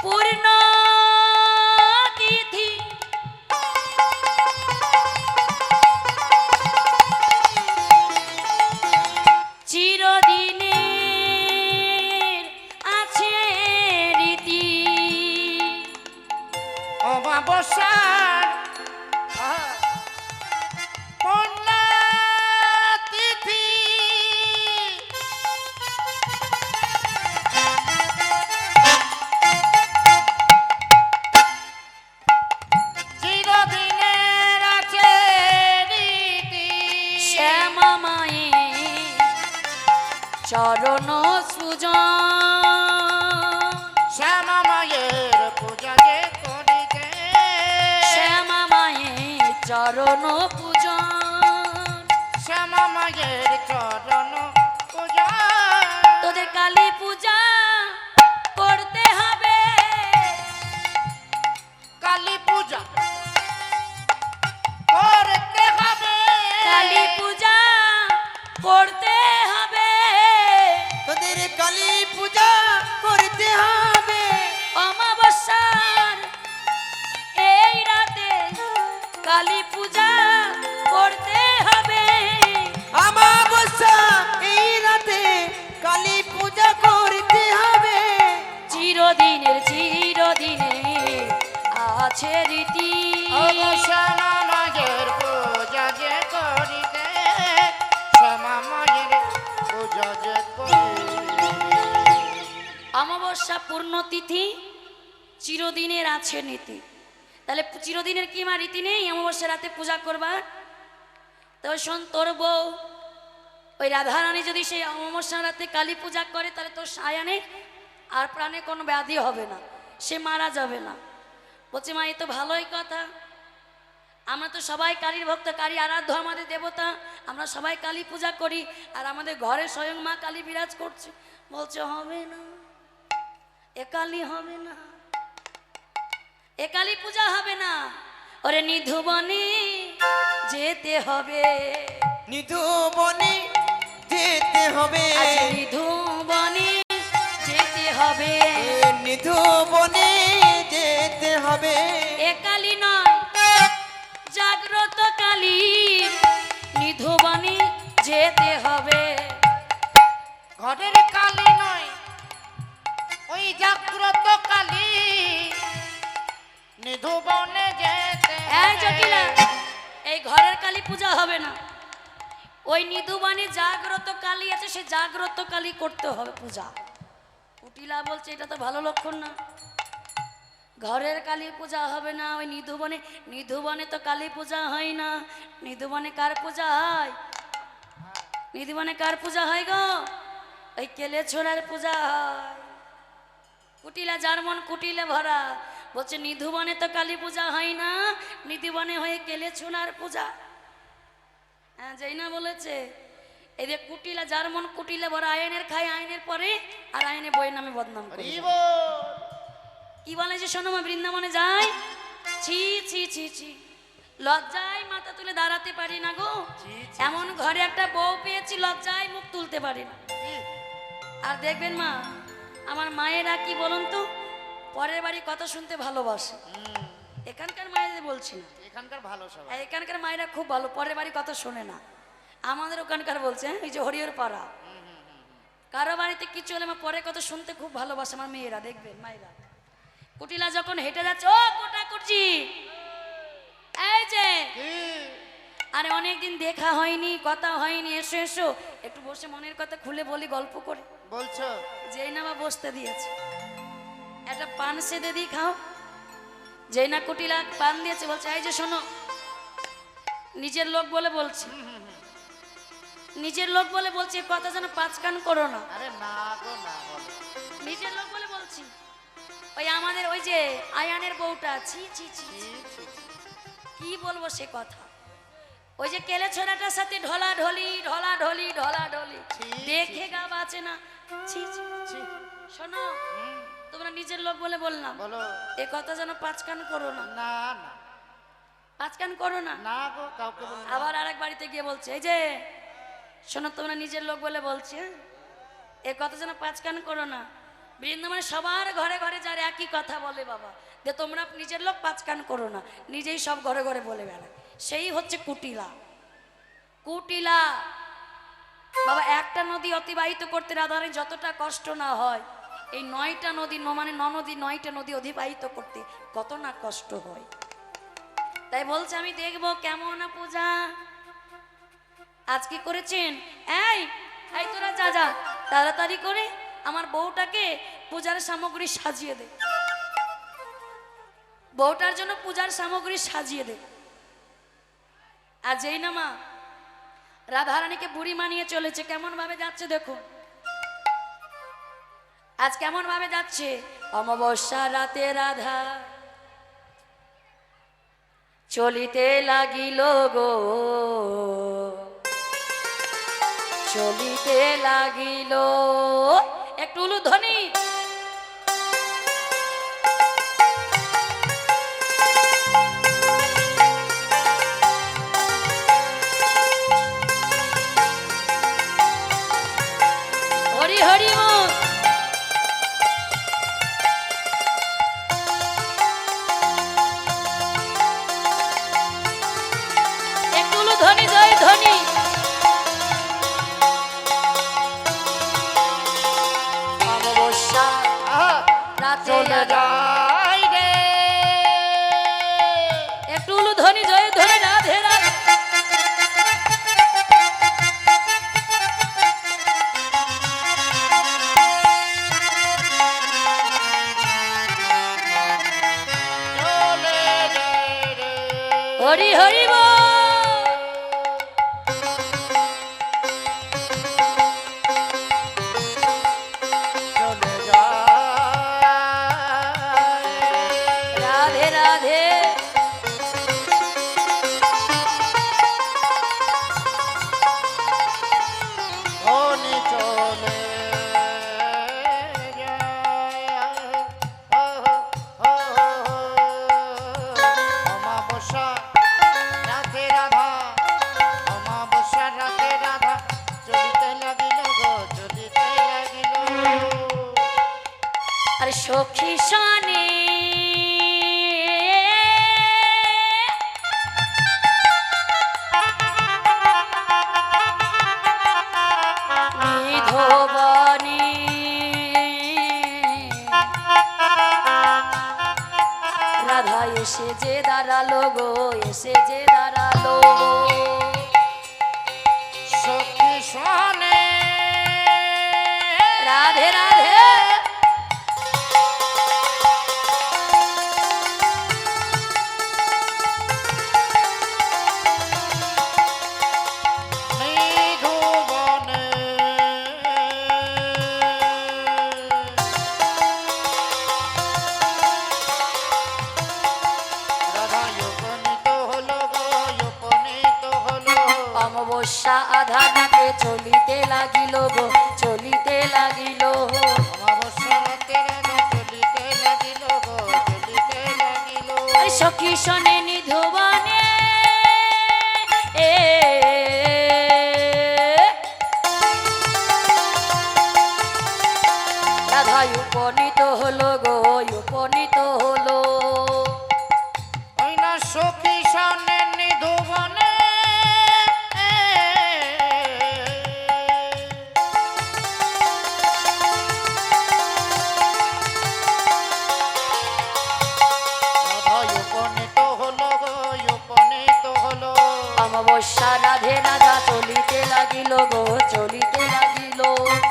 পূর্ণ তিথি চিরদিনে আছে রীতি। অমাবস্যা পূর্ণা তিথি চিরদিনের আছে রীতি। শ্যামা মায়ের চরণ সুজন, শ্যামা মায়ের পূজা যে করিতে শ্যামা মায়ের চরণ পূজন। শ্যামা মায়ের চরণ পূজা তোদের কালী পূজা করতে হবে। কালী পূজা করতে হবে কালী পূজা করতে হবে। তোদের কালী পূজা করতে হবে। অমাবস্যার এই রাতে কালী পূজা করতে হবে। অমাবস্যা এই রাতে কালী পূজা করতে হবে। চিরদিনের চিরদিনে আছে রীতি। শ্যামা মায়ের পূজা যে করিতে শ্যামা মায়ের পূজা যে করিতে অমাবস্যা পূর্ণ তিথি চিরদিনের আছে নীতি। তাহলে চিরদিনের কি মা রীতি নেই? অমাবস্যা রাতে পূজা করবার। তবে শোন, তোর বউ ওই রাধারানী যদি সেই অমাবস্যা রাতে কালী পূজা করে তাহলে তোর সায়ানে আর প্রাণে কোনো ব্যাধি হবে না, সে মারা যাবে না। বলছে মা এ তো ভালোই কথা, আমরা তো সবাই কালীর ভক্ত, কালী আরাধ্য আমাদের দেবতা, আমরা সবাই কালী পূজা করি আর আমাদের ঘরে স্বয়ং মা কালী বিরাজ করছে। বলছে হবে না, এ কালী হবে না, এ কালী পূজা হবে না। ওরে নিধুবনে যেতে হবে, নিধু বনে যেতে হবে। আজ নিধুবনে যেতে হবে। নিধু বনে যেতে হবে। এ কালী নয় জাগ্রত কালী, নিধুবনে যেতে হবে। ঘরের কালী নয় ওই জাগ্রত কালী, নিধুবনে যেতে এই জটিলা, এই ঘরের কালী পূজা হবে না। ওই নিধুবনে জাগ্রত কালী আছে, সে জাগ্রত কালী করতে হবে পূজা। কুটিলা বলছে এটা তো ভালো লক্ষণ না, ঘরের কালী পূজা হবে না। ওই নিধুবনে, নিধুবনে তো কালী পূজা হয় না। নিধুবনে কার পূজা হয়? নিধুবনে কার পূজা হয় গো? ওই কেলে ছোড়ার পূজা হয়। কুটিলা যার মন কুটিলে ভরা, বলছে নিধুবনে তো কালী পূজা হয় না, নিধুবনে হয়ে কেলে ছোড়ার পূজা। হ্যাঁ যাই না বলেছে, এই যে কুটিলা যার মন কুটিলে ভরা, আইনের খায় আইনের পরে আর আইনে বইয়ের নামে বদনাম করে। কি বলে যে শোনো মা, বৃন্দাবনে যাই, ছি ছি ছি ছি, লজ্জায় মাথা তুলে দাঁড়াতে পারি না গো। এমন ঘরে একটা বউ পেয়েছি, লজ্জায় মুখ তুলতে পারি না। আর দেখবেন মা, আমার মায়েরা কি বলুন তো, পরের বাড়ি কথা শুনতে ভালোবাসে। এখানকার মায়েদের বলছি না, এখানকার ভালো সবাই। আর এখানকার মায়েরা খুব ভালো, পরের বাড়ি কথা শোনে না। আমাদের ওখানকার বলছে, এই যে হরিহর পাড়া, কারো বাড়িতে কিছু হলে আমার পরে কথা শুনতে খুব ভালোবাসে আমার মেয়েরা, দেখবেন মায়েরা। কুটিলা যখন হেঁটে যাচ্ছে, ও কোটা করছি, এই যে আরে অনেকদিন দেখা হয়নি, কথা হয়নি, এসো এসো একটু বসে মনের কথা খুলে বলি, গল্প করে। বলছো যেই না বা বসতে দিয়েছে, একটা পান সেদে দিই খাও। যেই না কুটিলা পান দিয়েছে, বলছে এই যে শোনো, নিজের লোক বলে বলছি, নিজের লোক বলে বলছি, এ কথা যেন পাঁচ কান করো না। আরে না গো না বলো। নিজের লোক বলে বলছি। ওই আমাদের ওই যে আয়ানের বউটা, ছি ছি ছি ছি, কি বলবো সে কথা। ওই যে কেলে ছোড়াটার সাথে ঢলা ঢলি ঢলা ঢলি ঢলা ঢলি, দেখে গা বাঁচে না। ছি ছি ছি। শোনো, তোমরা নিজের লোক বলে বললাম, বলো এ কথা যেন পাঁচ কান করো না, না না পাঁচ কান করো না। না গো, কাউকে বলো না। আবার আরেক বাড়িতে গিয়ে বলছে, এই যে শোনো, তোমরা নিজের লোক বলে বলছি, হ্যাঁ? এ কথা যেন পাঁচ কান করো না। বৃন্দাবনে সবার ঘরে ঘরে যার একই কথা বলে বাবা, যে তোমরা নিজের লোক পাঁচ কান করো না, নিজেই সব ঘরে ঘরে বলে বেড়ায়, সেই হচ্ছে কুটিলা। কুটিলা বাবা, একটা নদী অতিবাহিত করতে রাধারে যতটা কষ্ট না হয়, এই 9টা নদী, মানে নদী 9টা নদী অতিবাহিত করতে কত না কষ্ট হয়। তাই বলছে আমি দেখবো কেমন পূজা আজকে করেছেন। এই এই তোরা যা যা তাড়াতাড়ি করে আমার বউটাকে পূজার সামগ্রী সাজিয়ে দে, বউটার জন্য পূজার সামগ্রী সাজিয়ে দে। আর যেই না মা রাধারানীকে বুড়ি মানিয়ে চলেছে, কেমন ভাবে যাচ্ছে দেখো, আজ কেমন ভাবে যাচ্ছে। অমাবস্যা রাতে রাধা চলিতে লাগিল গো, চলিতে লাগিল। একটু উলুধ্বনি। হরি হরি মন। একটু উলুধ্বনি, জয় ধ্বনি। অমাবস্যা রাতে চলে যাই রে, একটু উলুধ্বনি, জয় ধ্বনি, রাধে রাধে। চলে যাই রে। হরি হরি বল। চলে যাই রাধে রাধে। ধনি চলে যায়। অমাবস্যা রাতে রাধা, অমাবস্যা রাতে রাধা চলিতে লাগিল গো, চলিতে লাগিল। আরে সখী সনে নিধবনে রাধা এসে যে দাঁড়ালো গো, এসে যে দাঁড়ালো। সখী শোনে রাধে রাধে। নিধুবনে রাধা উপনীত হলো গো, উপনীত হলো। অমাবস্যা আধানাতে চলিতে লাগিল গো, চলিতে লাগিল। অমাবস্যা রাতে রাধা চলিতে লাগিল গো, চলিতে লাগিল। আরে সখী শোনে নিধবনে রাধা উপনীত হলো গো, উপনীত হলো। ওই না সখী শোনে নিধুবনে রাধে রাধা চলিতে লাগিল গো চলিতে লাগিল।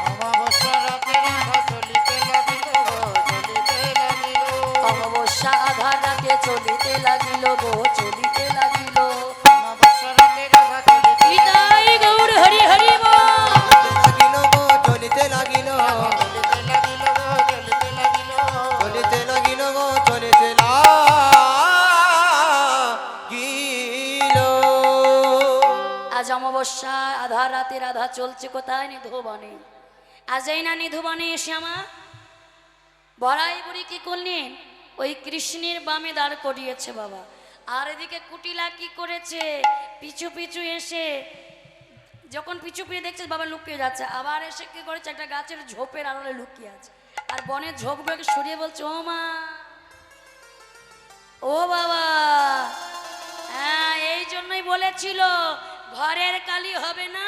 অমাবস্যা রাতে রাধা চলিতে লাগিল গো চলিতে লাগিল। অমাবস্যা আধার রাতে চলিতে লাগিল গো চলিতে লাগিল। অমাবস্যা রাতে রাধা চলিতে নিতাই গৌর হরি হরি বল। লাগিল গো চলিতে লাগিল চলিতে লাগিল গো চলিতে লাগিল। চলিতে লাগিল গো চলিতে লাগিল। আজ অমাবস্যা আধার রাতে রাধা চলছে কোথায়? নিধুবনে। আজ এই না নিধুবনে এসে আমার বড়াই বুড়ি কি করলেন? ওই কৃষ্ণের বামে দাঁড় করিয়েছে বাবা। আর এদিকে কুটিলা কি করেছে? পিছু পিছু এসে যখন পিছু পিছু দেখছে বাবা লুকিয়ে যাচ্ছে, আবার এসে কি করেছে? একটা গাছের ঝোপের আড়ালে লুকিয়ে আছে। আর বনের ঝোপগুলোকে সরিয়ে বলছে, ও মা, ও বাবা। হ্যাঁ, এই জন্যই বলেছিল ঘরের কালী হবে না,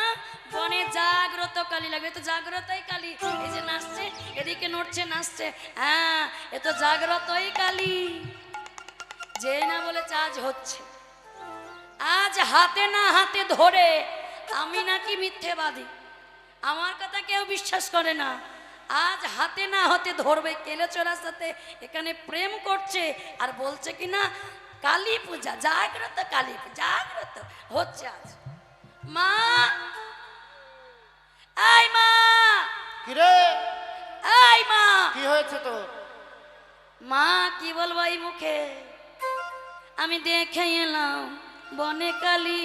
বনে জাগ্রত কালী লাগবে। তো জাগ্রতই কালী, এই যে নাচছে, এদিকে নড়ছে নাচছে, হ্যাঁ এ তো জাগ্রতই কালী। যে না বলেছে আজ হচ্ছে। আজ হাতে না হাতে ধরে আমি নাকি মিথ্যেবাদী, আমার কথা কেউ বিশ্বাস করে না। আজ হাতে না হাতে ধরবে কেলেচোরার সাথে এখানে প্রেম করছে আর বলছে কি না কালী পূজা, জাগ্রত কালী পূজা, জাগ্রত হচ্ছে আজ। মা, আই মা, কিরে আই মা, কি হয়েছে তো? মা কি বলবো এই মুখে? আমি দেখে এলাম বনে কালী,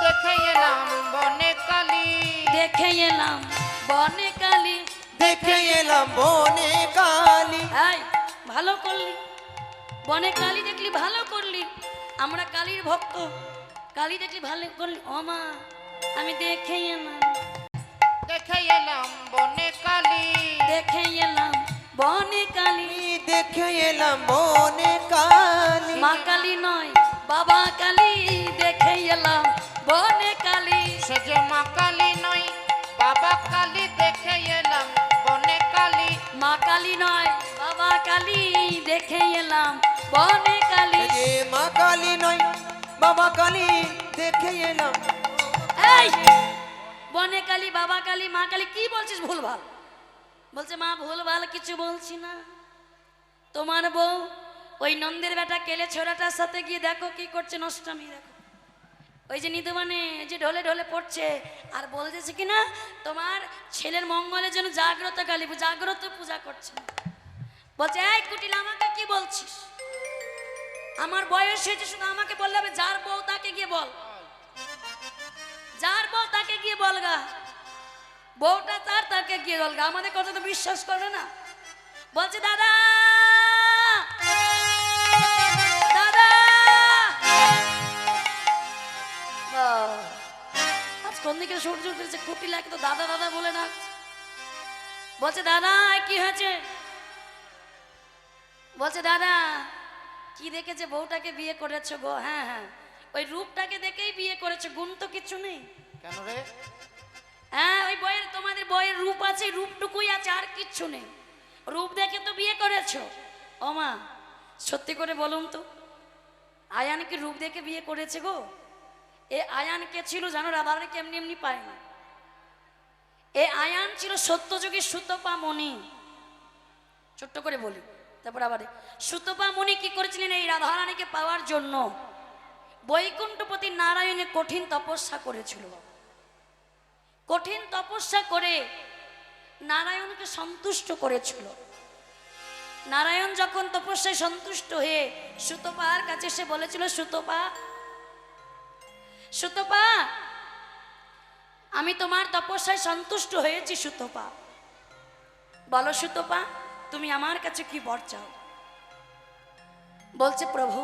দেখে এলাম বনে কালী। দেখে এলাম বনে কালী, দেখে এলাম বনে কালী। এই ভালো করলি, বনে কালী দেখলি ভালো করলি। আমরা কালীর ভক্ত, কালী দেখলি ভালো করলি। ও মা, আমি দেখে এলাম, দেখে এলাম বনে কালী। দেখে এলাম বনে কালী। দেখে এলাম বনে কালী। মা কালী নয় বাবা কালী, দেখে এলাম বনে কালী। সে যে মা কালী নয় বাবা কালী, দেখে এলাম বনে কালী। মা কালী নয় বাবা কালী, দেখে এলাম বনে কালী। যে মা কালী নয় বাবা কালী, দেখে এলাম। এই বনে কালী বাবা কালী মা কালী কি বলছিস ভুলভাল? বলছে মা ভুলভাল কিছু বলছি না। তোমার বউ ওই নন্দের বেটা কেলে ছোড়াটার সাথে গিয়ে দেখো কি করছে, নষ্টামি দেখো। ওই যে নিধুবনে যে ঢলে ঢলে পড়ছে আর বলতেছে কিনা তোমার ছেলের মঙ্গলের জন্য জাগ্রত কালী জাগ্রত পূজা করছে। বলছে এই কুটিলা আমাকে কি বলছিস? আমার বয়স হয়েছে, শুধু আমাকে বললে হবে? যার বউ তাকে গিয়ে বল, যার বউ তাকে গিয়ে বলগা, বউটা তার তাকে গিয়ে বলগা। আমাদের কথা তো বিশ্বাস করে না। বলছে দাদা, দাদা, আজ কোন দিকে সূর্য উঠেছে, কুটিলাকে তো দাদা দাদা বলে না। বলছে দাদা কি হয়েছে? বলছে দাদা কি দেখেছে বউটাকে বিয়ে করেছো গো? হ্যাঁ হ্যাঁ, ওই রূপটাকে দেখেই বিয়ে করেছো, গুণ তো কিছু নেই। কেন রে? হ্যাঁ ওই বইয়ের, তোমাদের বইয়ের রূপ আছে, রূপটুকুই আছে, আর কিচ্ছু নেই। রূপ দেখে তো বিয়ে করেছো। ও মা সত্যি করে বলুন তো, আয়ান কি রূপ দেখে বিয়ে করেছে গো? এ আয়ান কে ছিল জানো? রাধারানীকে এমনি এমনি পায় না। এ আয়ান ছিল সত্যযুগী সুতপা মণি। ছোট্ট করে বলি, তারপর আবার সুতপা মণি কি করেছিলেন? এই রাধারানীকে পাওয়ার জন্য বৈকুণ্ঠপতি নারায়ণে কঠিন তপস্যা করেছিল। কঠিন তপস্যা করে নারায়ণকে সন্তুষ্ট করেছিল। নারায়ণ যখন তপস্যায় সন্তুষ্ট হয়ে সুতপার কাছে এসে বলেছিল, সুতপা, সুতপা আমি তোমার তপস্যায় সন্তুষ্ট হয়েছি। সুতপা বলো সুতপা তুমি আমার কাছে কি বর চাও? বলছে প্রভু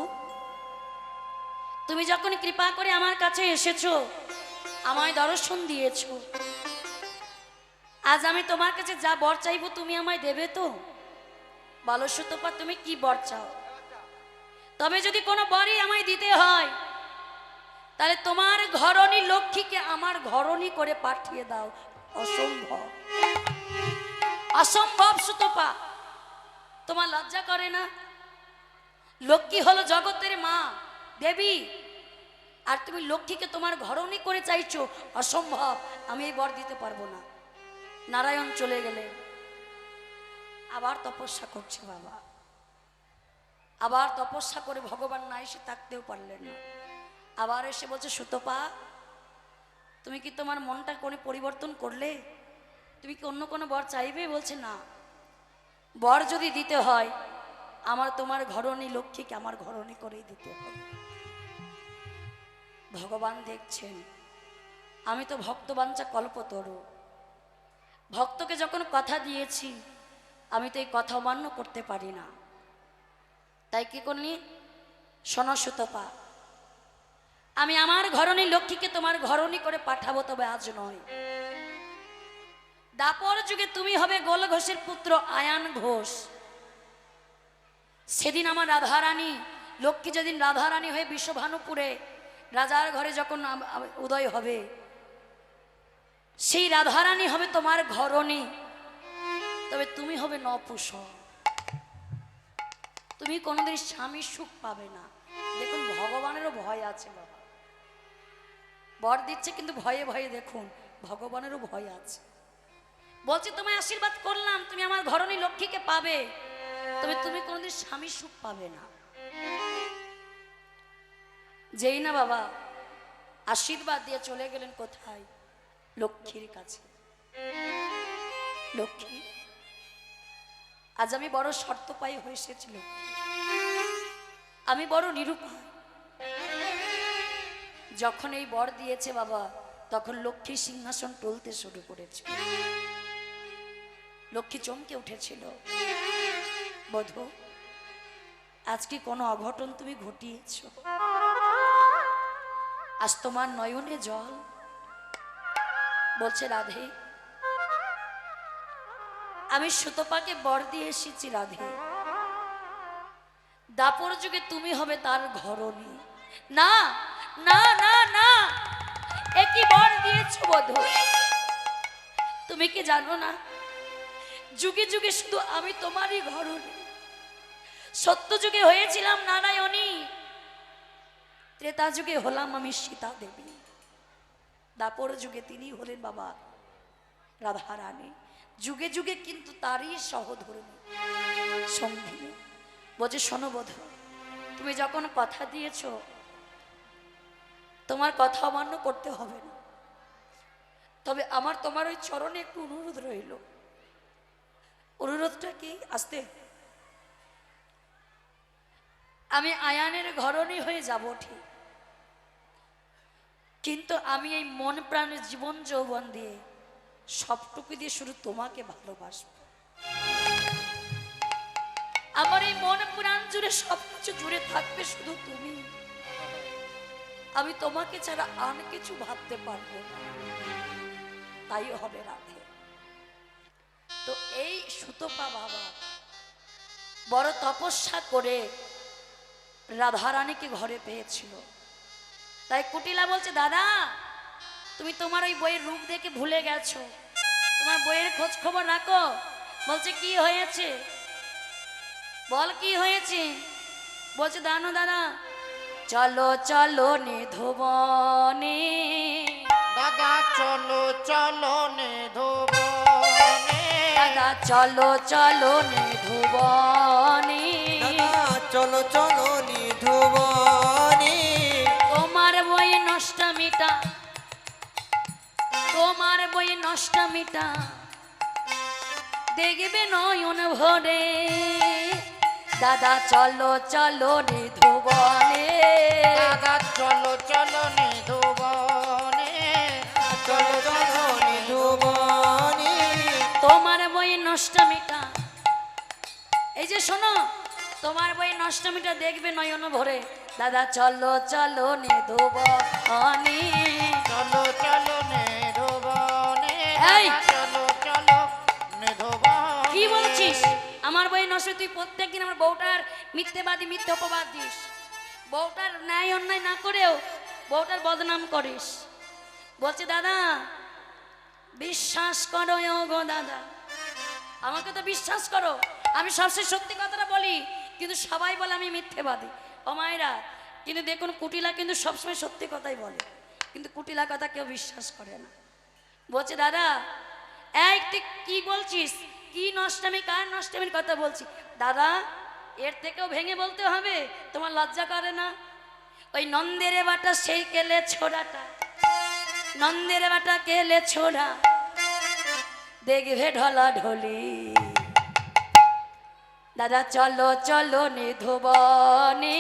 তুমি যখন কৃপা করে আমার কাছে এসেছো, আমায় দর্শন দিয়েছো, আজ আমি তোমার কাছে যা বর চাইবো তুমি আমায় দেবে তো? বলো সুতপা তুমি কি বর চাও? তবে যদি কোনো বরই আমায় দিতে হয় তাহলে তোমার ঘরণী লক্ষ্মীকে আমার ঘরণী করে পাঠিয়ে দাও। অসম্ভব, অসম্ভব সুতপা, তোমার লজ্জা করে না? লক্ষ্মী হলো জগতের মা, দেবী, আর তুমি লক্ষ্মীকে তোমার ঘরণী করে চাইছো, অসম্ভব, আমি এই বর দিতে পারবো না। নারায়ণ চলে গেলেন, আবার তপস্যা করছে বাবা, আবার তপস্যা করে ভগবান না এসে থাকতেও পারলেন না। আবার এসে বলছে, সুতপা তুমি কি তোমার মনটা কোনো পরিবর্তন করলে? তুমি কি অন্য কোনো বর চাইবে? বলছে না, বর যদি দিতে হয় আমার তোমার ঘরণী লক্ষ্মীকে আমার ঘরণী করেই দিতে হবে। ভগবান দেখছেন আমি তো ভক্তবাঞ্ছা কল্পতরু, ভক্তকে যখন কথা দিয়েছি আমি তো এই কথা অমান্য করতে পারি না। তাই কি করলি? শোনো সুতপা, আমি আমার ঘরণী লক্ষ্মীকে তোমার ঘরণী করে পাঠাবো, তবে আজ নয়। দাপর যুগে তুমি হবে গোল ঘোষের পুত্র আয়ান ঘোষ। সেদিন আমার রাধারানী লক্ষ্মী যেদিন রাধারানী হয়ে বিশ্বভানুপুরে রাজার ঘরে যখন উদয় হবে, সেই রাধারানী হবে তোমার ঘরণী, তবে তুমি হবে নপুষ, তুমি কোনোদিন স্বামীর সুখ পাবে না। দেখুন ভগবানেরও ভয় আছে বাবা, বর দিচ্ছে কিন্তু ভয়ে ভয়ে, দেখুন ভগবানেরও ভয় আছে। বলছি তোমায় আশীর্বাদ করলাম তুমি আমার ঘরণী লক্ষ্মীকে পাবে, তবে তুমি কোনোদিন স্বামীর সুখ পাবে না। যেই না বাবা আশীর্বাদ দিয়ে চলে গেলেন কোথায়? লক্ষ্মীর কাছে। লক্ষ্মী, আজ আমি বড় শর্ত পাই হয়ে এসেছিল, আমি বড় নিরুপায়। যখন এই বর দিয়েছে বাবা, তখন লক্ষ্মী সিংহাসন টলতে শুরু করেছে। লক্ষ্মী চমকে উঠেছিল, বধূ আজ কি কোনো অঘটন তুমি ঘটিয়েছ? আজ তোমার নয়নে জল। বলছে, রাধে আমি সুতপাকে বর দিয়ে এসেছি, রাধে দাপর যুগে তুমি হবে তার ঘরণী। না না না না, একই বর দিয়েছ বধূ, তুমি কি জানো না যুগে যুগে শুধু আমি তোমারই ঘরণী। সত্য যুগে হয়েছিলাম নারায়ণী, ত্রেতা যুগে হলাম আমি সীতা দেবী, দাপর যুগে তিনি হলেন বাবা রাধারানী। যুগে যুগে কিন্তু তারই সহধর্মী সঙ্গিনী। বলছে, শোনো বধূ, তুমি যখন কথা দিয়েছ তোমার কথা অমান্য করতে হবে না, তবে আমার তোমার ওই চরণে একটু অনুরোধ রইল। অনুরোধটা কি? আসতে আমি আয়ানের ঘরণী হয়ে যাব ঠিক, কিন্তু আমি এই মন প্রাণের জীবন যৌবন দিয়ে সবটুকু দিয়ে শুধু তোমাকে ভালোবাসবো। আমার এই মন প্রাণ জুড়ে সবকিছু জুড়ে থাকবে শুধু তুমি। আমি তোমাকে ছাড়া আর কিছু ভাবতে পারবো না, তাই হবে রাধে। তো এই সুতপা বাবা বড় তপস্যা করে রাধারানীকে ঘরে পেয়েছিল। তাই কুটিলা বলছে, দাদা তুমি তোমার ওই বইয়ের রূপ দেখে ভুলে গেছো, তোমার বইয়ের খোঁজ খবর রাখো। বলছে, কি হয়েছে বল, কি হয়েছে? বলছে, দানো দাদা চলো চলো নিধুবনে, দাদা চলো চলো নিধুবনে, দাদা চলো চলো নিধুবনে, দাদা চলো চলো নিধুবনে, তোমার বই নষ্ট মিটা, তোমার বই নষ্ট মিটা দেখবে নয়ন ভরে, দাদা চলো চলো নিধুবনে, দাদা চলো চলো নিধুবনে, চলো চলো নিধুবনে, তোমার বই নষ্ট মিটা। এই যে শোনো, তোমার বই নষ্ট মিটা দেখবে নয়ন ভরে, দাদা চলো চলো নিধুবনে, চলো চলো নিধুবনে, এই! দাদা চলো চলো নিধুবনে। কি বলছিস? আমার বই নষ্ট, তুই প্রত্যেকদিন আমার বউটার মিথ্যেবাদী মিথ্যে অপবাদ দিস, বউটার ন্যায় অন্যায় না করেও বউটার বদনাম করিস। বলছে, দাদা বিশ্বাস করো গো দাদা, আমাকে তো বিশ্বাস করো, আমি সবচেয়ে সত্যি কথাটা বলি, কিন্তু সবাই বলে আমি মিথ্যেবাদী। ও মায়েরা, কিন্তু দেখুন কুটিলা কিন্তু সবসময় সত্যি কথাই বলে, কিন্তু কুটিলা কথা কেউ বিশ্বাস করে না। বলছে দাদা এই তুই কি বলছিস, কি নষ্টামি, কার নষ্টামির কথা বলছি? দাদা এর থেকেও ভেঙে বলতে হবে, তোমার লজ্জা করে না? ওই নন্দের বাটা সেই কেলে ছোড়াটা, নন্দের বাটা কেলে ছোড়া, দেখবে ঢলা ঢলি। দাদা চলো চলো নিধুবনে,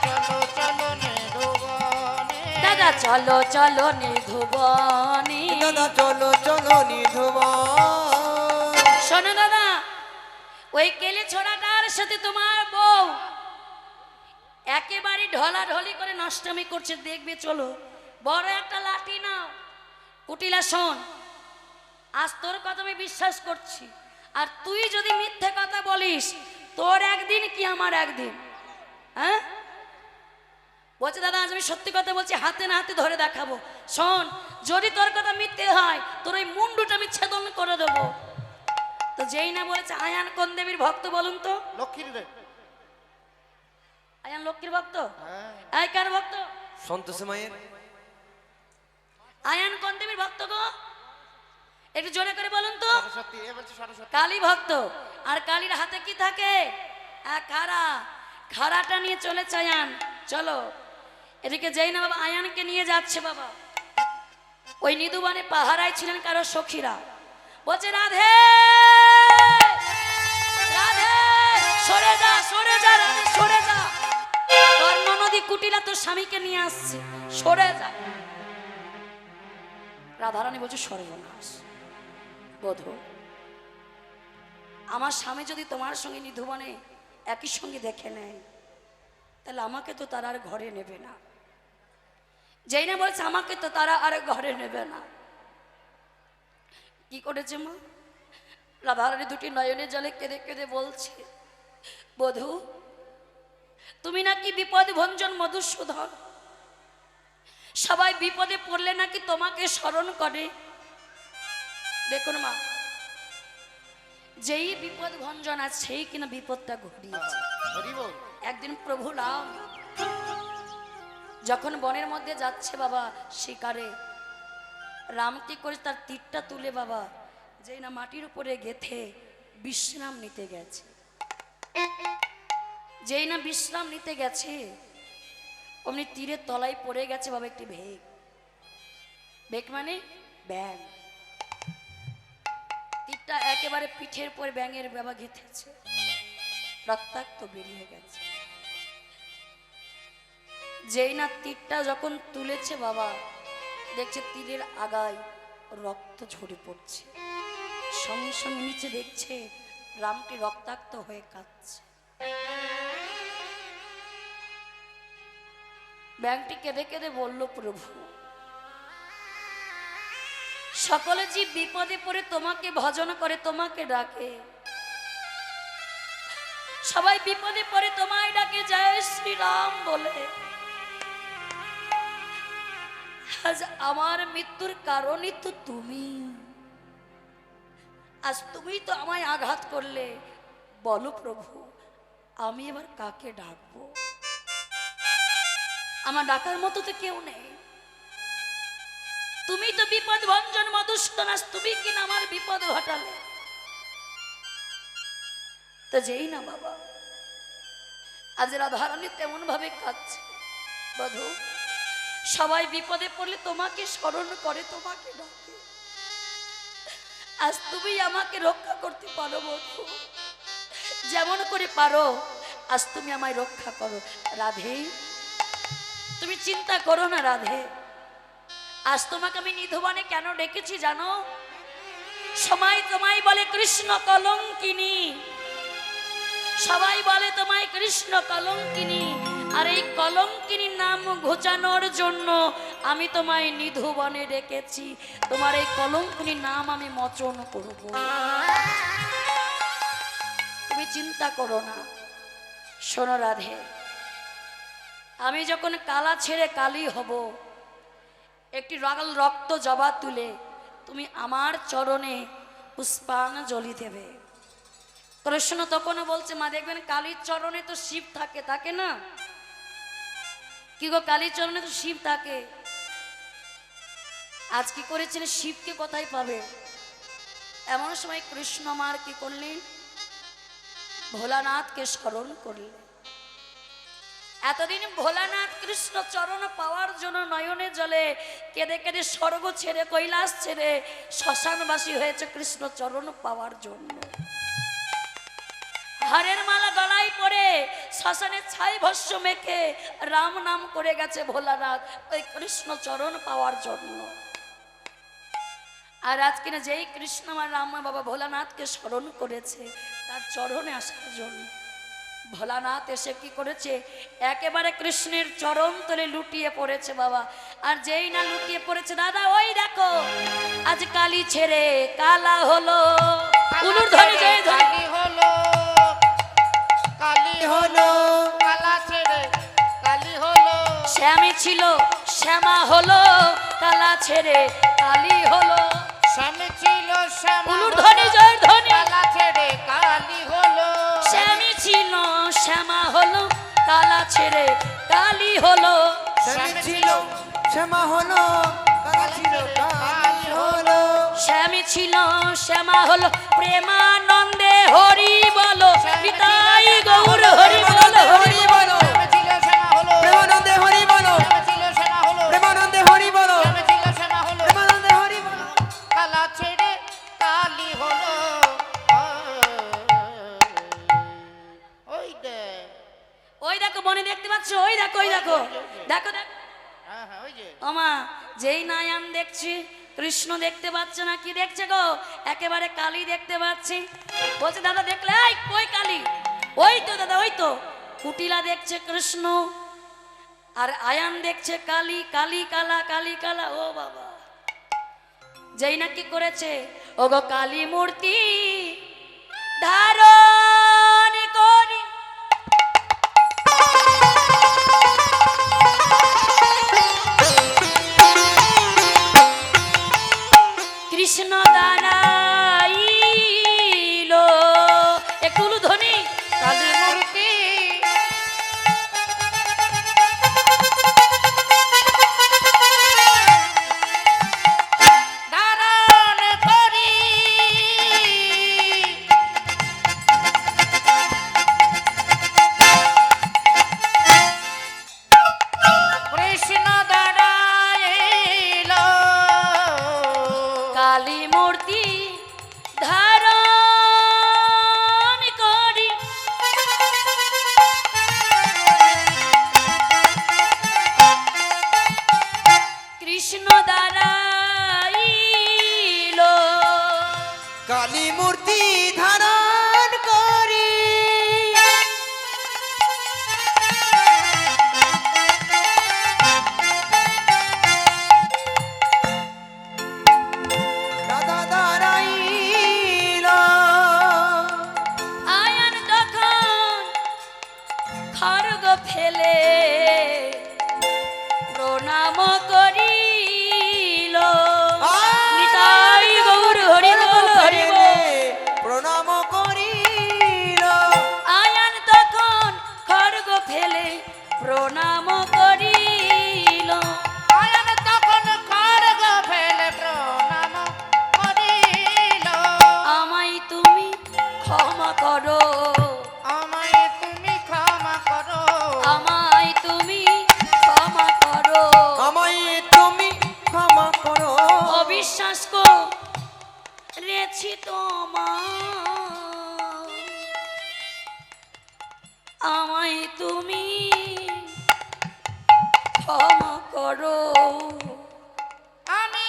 চলো চলো নিধুবনে, দাদা চলো চলো নিধুবনে। দাদা চলো চলো নিধুবন। শোনো দাদা, ওই কেলে ছোড়াটার সাথে তোমার বউ একেবারে ঢলাঢলি করে নষ্টামি করছে, দেখবে চলো। বড় একটা লাঠি নাও। কুটিলা শোন, আজ তোর কথা আমি বিশ্বাস করছি, আর তুই যদি মিথ্যে কথা বলিস তোর একদিন কি আমার একদিন। হ্যাঁ বলছে দাদা আজ আমি সত্যি কথা বলছি, হাতে না হাতে ধরে দেখাবো। শোন, যদি তোর কথা মিথ্যে হয় তোর ওই মুন্ডুটা আমি ছেদন করে দেবো। তো যেই না বলেছে আয়ান কোন দেবীর ভক্ত বলুন তো? লক্ষ্মীর রে। আয়ান লক্ষ্মীর ভক্ত? হ্যাঁ, আয় কার ভক্ত? সন্তোষী মায়ের। আয়ান কোন দেবীর ভক্ত গো? একটু জোরে করে বলুন তো। সরস্বতী। এ বলছে সরস্বতী। কালী ভক্ত। আর কালীর হাতে কি থাকে? খাড়া। খাড়াটা নিয়ে চলেছে আয়ান। চলো এদিকে যেই না বাবা আয়ানকে নিয়ে যাচ্ছে বাবা, ওই নিধুবনে পাহারায় ছিলেন কারো সখীরা। বলছে রাধে রাধে, সরে যা সরে যা রাধে, সরে যা, তোর ননদি কুটিলা তোর স্বামীকে নিয়ে আসছে, সরে যা। রাধারানী বলছে সর্বনাশ, বধূ আমার স্বামী যদি তোমার সঙ্গে নিধুবনে একই সঙ্গে দেখে নেয় তাহলে আমাকে তো তারা আর ঘরে নেবে না। যেই না বলছে আমাকে তো তারা আর ঘরে নেবে না। কি করেছে মা? রাধারানী দুটি নয়নের জলে কেঁদে কেঁদে বলছে, বধূ তুমি নাকি বিপদ ভঞ্জন মধুসূদন, সবাই বিপদে পড়লে নাকি তোমাকে স্মরণ করে। দেখুন মা, যেই বিপদ ভঞ্জন আছে সেই কিনা বিপদটা ঘটিয়েছে। হরি বল। একদিন প্রভু রাম যখন বনের মধ্যে যাচ্ছে বাবা শিকারে, রাম কি করে তার তীরটা তুলে বাবা যেই না মাটির উপরে গেথে বিশ্রাম নিতে গেছে। যেই না বিশ্রাম নিতে গেছে অমনি তীরের তলায় পড়ে গেছে বাবা একটি ভেক। ভেক মানে ব্যাং। তীরটা একেবারে পিঠের পর ব্যাঙের বাবা গেঁথেছে, রক্তাক্ত বেরিয়ে গেছে। যেই না তীরটা যখন তুলেছে বাবা দেখছে তীরের আগায় রক্ত ঝরে পড়ছে, সঙ্গে সঙ্গে নিচে দেখছে রামটি রক্তাক্ত হয়ে কাঁদছে। ব্যাংকটি কেঁদে কেঁদে বলল, প্রভু সকলে জীব বিপদে পড়ে তোমাকে ভজন করে, তোমাকে ডাকে, সবাই বিপদে পড়ে তোমায় ডাকে জয় শ্রীরাম বলে। আজ আমার মৃত্যুর কারণই তো তুমি, আজ তুমি তো আমায় আঘাত করলে, বলো প্রভু আমি এবার কাকে ডাকবো? আমার ডাকার মতো তো কেউ নেই। তুমি তো বিপদ ভঞ্জন মধুসূদন, আজ তুমি কিনা আমার বিপদ ঘটালে। তো যেই না বাবা আজ রাধারানী তেমন ভাবে কাঁদছে, বধূ সবাই বিপদে পড়লে তোমাকে স্মরণ করে, তোমাকে ডাকে, আজ তুমি আমাকে রক্ষা করতে পারো বধূ, যেমন করে পারো আজ তুমি আমায় রক্ষা করো। রাধে তুমি চিন্তা করো না রাধে, আজ তোমাকে আমি নিধুবনে কেন ডেকেছি জানো? সবাই তোমায় বলে কৃষ্ণ কলঙ্কিনী, সবাই বলে তোমায় কৃষ্ণ কলঙ্কিনী, আর এই কলঙ্কিনীর নাম ঘোচানোর জন্য আমি তোমায় নিধুবনে ডেকেছি। তোমার এই কলঙ্কিনীর নাম আমি মোচন করব, তুমি চিন্তা করো না। শোনো রাধে, আমি যখন কালা ছেড়ে কালি হব, একটি রক্ত জবা তুলে তুমি আমার চরণে পুষ্পাঞ্জলি দেবে। কৃষ্ণ তখন বলছে, মা দেখবেন কালীর চরণে তো শিব থাকে, থাকে না? কি গো, কালীচরণে তো শিব থাকে, আজ কি করেছেন, শিবকে কোথায় পাবে? এমন সময় কৃষ্ণ আমার কি করলেন, ভোলানাথকে স্মরণ করলেন। এতদিন ভোলানাথ কৃষ্ণ চরণ পাওয়ার জন্য নয়নে জলে কেঁদে কেঁদে স্বর্গ ছেড়ে কৈলাস ছেড়ে শ্মশানবাসী হয়েছে কৃষ্ণ চরণ পাওয়ার জন্য। হারের মালা গলায় পরে শ্মশানে ছাই ভস্য মেখে রাম নাম করে গেছে ভোলানাথ ওই কৃষ্ণ চরণ পাওয়ার জন্য। আর আজকে না যেই কৃষ্ণ আমার রাম বাবা ভোলানাথকে স্মরণ করেছে তার চরণে আসার জন্য, ভোলানাথ এসে কি করেছে, একেবারে কৃষ্ণের চরণ তলে লুটিয়ে পড়েছে বাবা। আর যেই না লুটিয়ে পড়েছে দাদা, ওই দেখো আজ কালি ছেড়ে কালা হলো, উলুর ধরে জয় ধরে কালি হলো, কালি হলো, কালা ছেড়ে কালি হলো। শ্যামী ছিল শ্যামা হলো, কালা ছেড়ে কালি হলো। স্বামী ছিল শ্যামা উলুর হলো, ধ্বনি জয় ধ্বনি। কালা ছেড়ে কালি হলো। শ্যামী ছিল শ্যামা হলো, কালা ছেড়ে কালি হলো। স্বামী ছিল শ্যামা হলো, কালা ছিল কালী হলো। শ্যামী ছিল শ্যামা হলো, প্রেমানন্দে হরি বলো, নিতাই গৌর হরি বলো, হরি বলো। স্বামী ছিল শ্যামা হলো, প্রেমানন্দে হরি বলো, স্বামী ছিল শ্যামা হলো, প্রেমানন্দে হরি বলো, স্বামী ছিল শ্যামা হলো, প্রেমানন্দে হরি বলো। কালা ছেড়ে কালি হলো। ওই দে, ওই দেখো মনে দেখতে পাচ্ছ, ওই দেখো, ওই দেখো, দেখো দেখো। হ্যাঁ হ্যাঁ ওই যে ওমা, যেই নায়ান দেখছি কৃষ্ণ দেখতে পাচ্ছে না, কি দেখছে গো, একেবারে কালী দেখতে পাচ্ছি। বলছে দাদা দেখলে, এই কই কালী? ওই তো দাদা, ওই তো। কুটিলা দেখছে কৃষ্ণ আর আয়ান দেখছে কালী, কালী কালা, কালী কালা। ও বাবা, যেই না কি করেছে, ও গো কালী মূর্তি ধারণ করি কৃষ্ণ দাঁড়াইলো, একটু ধ্বনি। কালী মূর্তি ধারণ করি কৃষ্ণ দাঁড়াইল। কালী মূর্তি ধারণ করি কৃষ্ণ দাঁড়াইলো, কালী মূর্তি ধারণ করি দাদা দাঁড়াইল। আয়ান তখন খড়গ ফেলে প্রণাম করিল, নিতাই গৌর হরি বল, হরি বল। প্রণাম করিল। আয়ান তখন খড়গ ফেলে প্রণাম করিল। আয়ান তখন খড়গ ফেলে প্রণাম করিল। আমায় তুমি ক্ষমা করো, আমায় তুমি ক্ষমা করো। আমায় তুমি ক্ষমা করো। আমায় তুমি ক্ষমা করো। অবিশ্বাস করেছি তোমার, আমায় তুমি ক্ষমা করো। আমি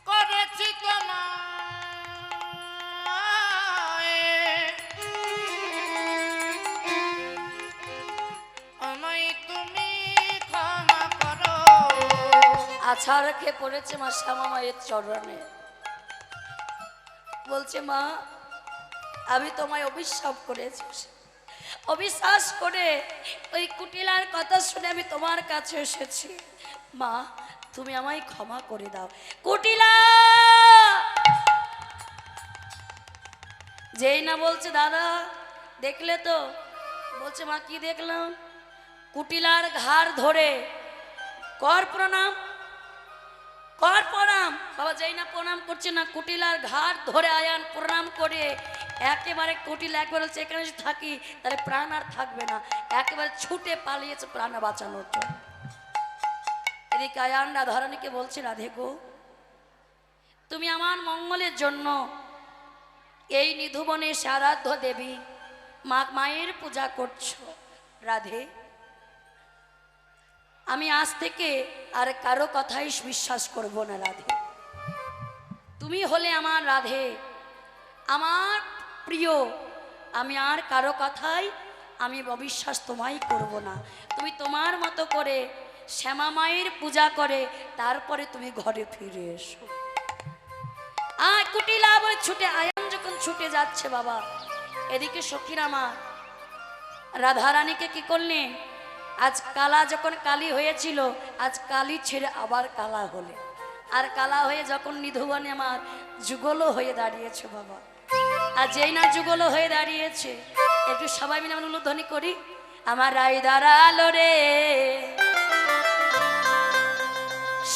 করেছি আমায় তুমি ক্ষমা করো। আছা রেখে পড়েছে মা শ্যামা মায়ের চরণে, বলছে মা আমি তোমায় অভিশাপ করেছি, অবিশ্বাস করে ওই কুটিলার কথা শুনে আমি তোমার কাছে এসেছি। মা তুমি আমায় ক্ষমা করে দাও। কুটিলা যেই না বলছে দাদা দেখলে তো, বলছে মা কি দেখলাম? কুটিলার ঘাড় ধরে কর প্রণাম, কর প্রণাম। বাবা যেই না প্রণাম করছে না, কুটিলার ঘাড় ধরে আয়ান প্রণাম করে একেবারে কুটিলা একবার বলছে এখানে যদি থাকি তাহলে প্রাণ আর থাকবে না, একেবারে ছুটে পালিয়েছে প্রাণ বাঁচানোর জন্য। এদিকে আয়ান রাধারানীকে বলছে রাধে গো, তুমি আমার মঙ্গলের জন্য এই নিধুবনে আরাধ্য দেবী মায়ের পূজা করছো। রাধে আমি আজ থেকে আর কারো কথাই বিশ্বাস করব না রাধে, তুমি হলে আমার রাধে, আমার প্রিয়, আমি আর কারো কথাই আমি অবিশ্বাস তোমায় করব না। তুমি তোমার মতো করে শ্যামা মায়ের পূজা করে তারপরে তুমি ঘরে ফিরে এসো। কুটিলা বলে ছুটে আয়ান যখন ছুটে যাচ্ছে বাবা, এদিকে সখীরা মা রাধারানীকে কি করলেন? আজ কালা যখন কালী হয়েছিল, আজ কালী ছেড়ে আবার কালা হলে, আর কালা হয়ে যখন নিধুবনে আমার যুগলও হয়ে দাঁড়িয়েছে বাবা। আর যেই না যুগলও হয়ে দাঁড়িয়েছে, একটু সবাই মিলে আমরা উলুধ্বনি করি, আমার রাই দাঁড়ালো রে,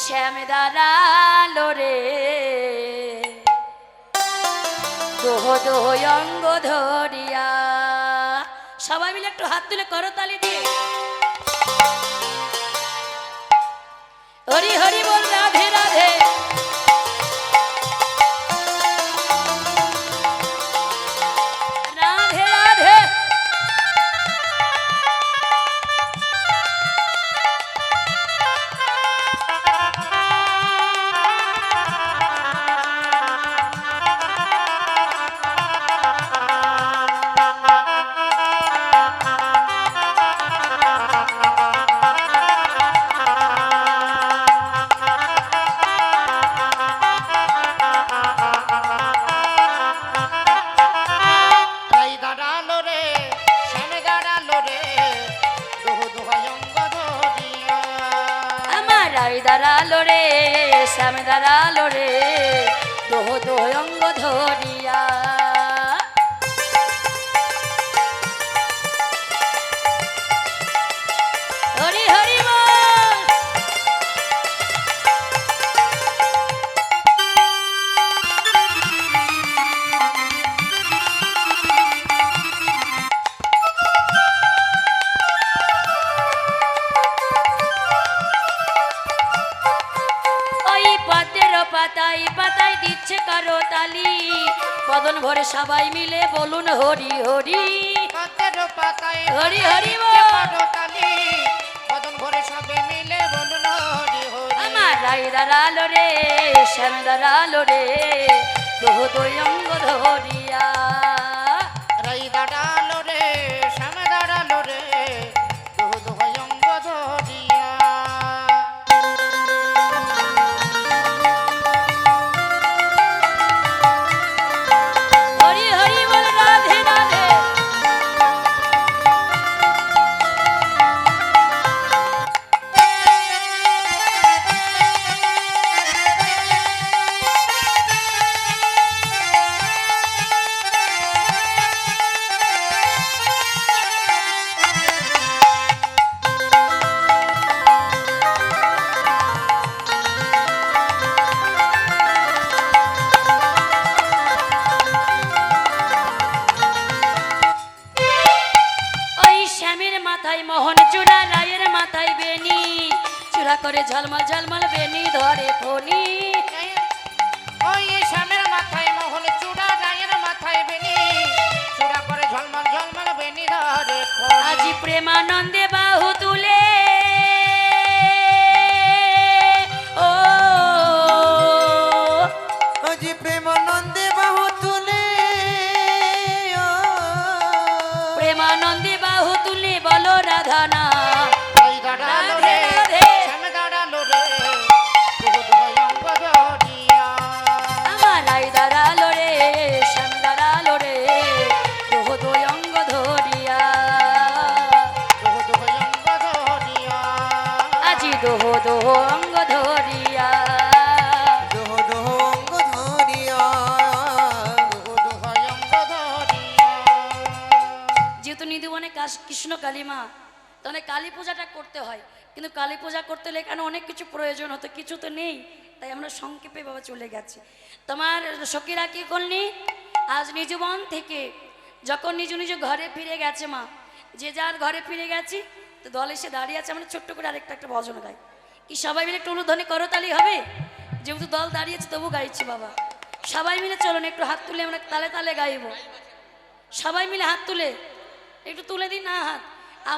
শ্যাম দাঁড়ালো রে, দোহ দোহ অঙ্গ ধরিয়া। সবাই মিলে একটু হাত তুলে করতালি দিয়ে হরি হরি বল রাধে রাধে। রাধে রাধে। রাই দাঁড়ালো রে, শ্যাম দাঁড়ালো রে, দোহ দোহ অঙ্গ ধরিয়া। আমার রাই দাঁড়ালো রে, শ্যাম দাঁড়ালো রে, দোহ দোহ অঙ্গ ধরিয়া। হরি হরি বল। ওই পদ্মের পাতায় পাতায় দিচ্ছে কারো তালি, বদন ভরে সবাই মিলে বলুন হরি হরি। পদ্মের পাতায় হরি হরি দিচ্ছে বল। কারো তালি, বদন ভরে সবে মিলে বলুন হরি হরি। আমার রাই দাঁড়ালো রে, শ্যাম দাঁড়ালো রে, দোহ দোহ অঙ্গ ধরিয়া। রাই দাঁড়ালো রে, শ্যাম দাঁড়ালো রে, দোহ দোহ অঙ্গ ধরিয়া। হরি হরি বল রাধে রাধে। ওই শ্যামের মাথায় মোহন চূড়া, রায়ের মাথায় বেনি চূড়া করে ঝলমল ঝলমল বেনি ধরে ফণি। ওই শ্যামের মাথায় মোহন চূড়া, রায়ের মাথায় বেনি চূড়া করে ঝলমল ঝলমল বেনি ধরে ফণি। আজি প্রেমানন্দে বাহু তুলে ও আজি প্রেমানন্দে বাহু তুলে ও, প্রেমানন্দে বাহু তুলে বলো রাধানা। রাই দাঁড়ালো রে, রাধে রাধে। শ্যাম দাঁড়ালো রে, দোহ দোহ অঙ্গ ধরিয়া। আমার রাই কৃষ্ণ কালী মা, তাহলে কালী পূজাটা করতে হয়, কিন্তু কালী পূজা করতে হলে এখানে অনেক কিছু প্রয়োজন হতো, কিছু তো নেই, তাই আমরা সংক্ষেপে বাবা চলে গেছি। তোমার সখীরা কি করলি, আজ নিজ বন থেকে যখন নিজ নিজ ঘরে ফিরে গেছে মা, যে যার ঘরে ফিরে গেছি, তো দল এসে দাঁড়িয়ে আছে, আমরা ছোট্ট করে আরেকটা একটা ভজন গাই, কি সবাই মিলে একটু উলুধ্বনি করো, তালি হবে, যেহেতু দল দাঁড়িয়েছে তবু গাইছি বাবা, সবাই মিলে চলুন একটু হাত তুলে আমরা তালে তালে গাইব, সবাই মিলে হাত তুলে একটু তুলে দিন না হাত।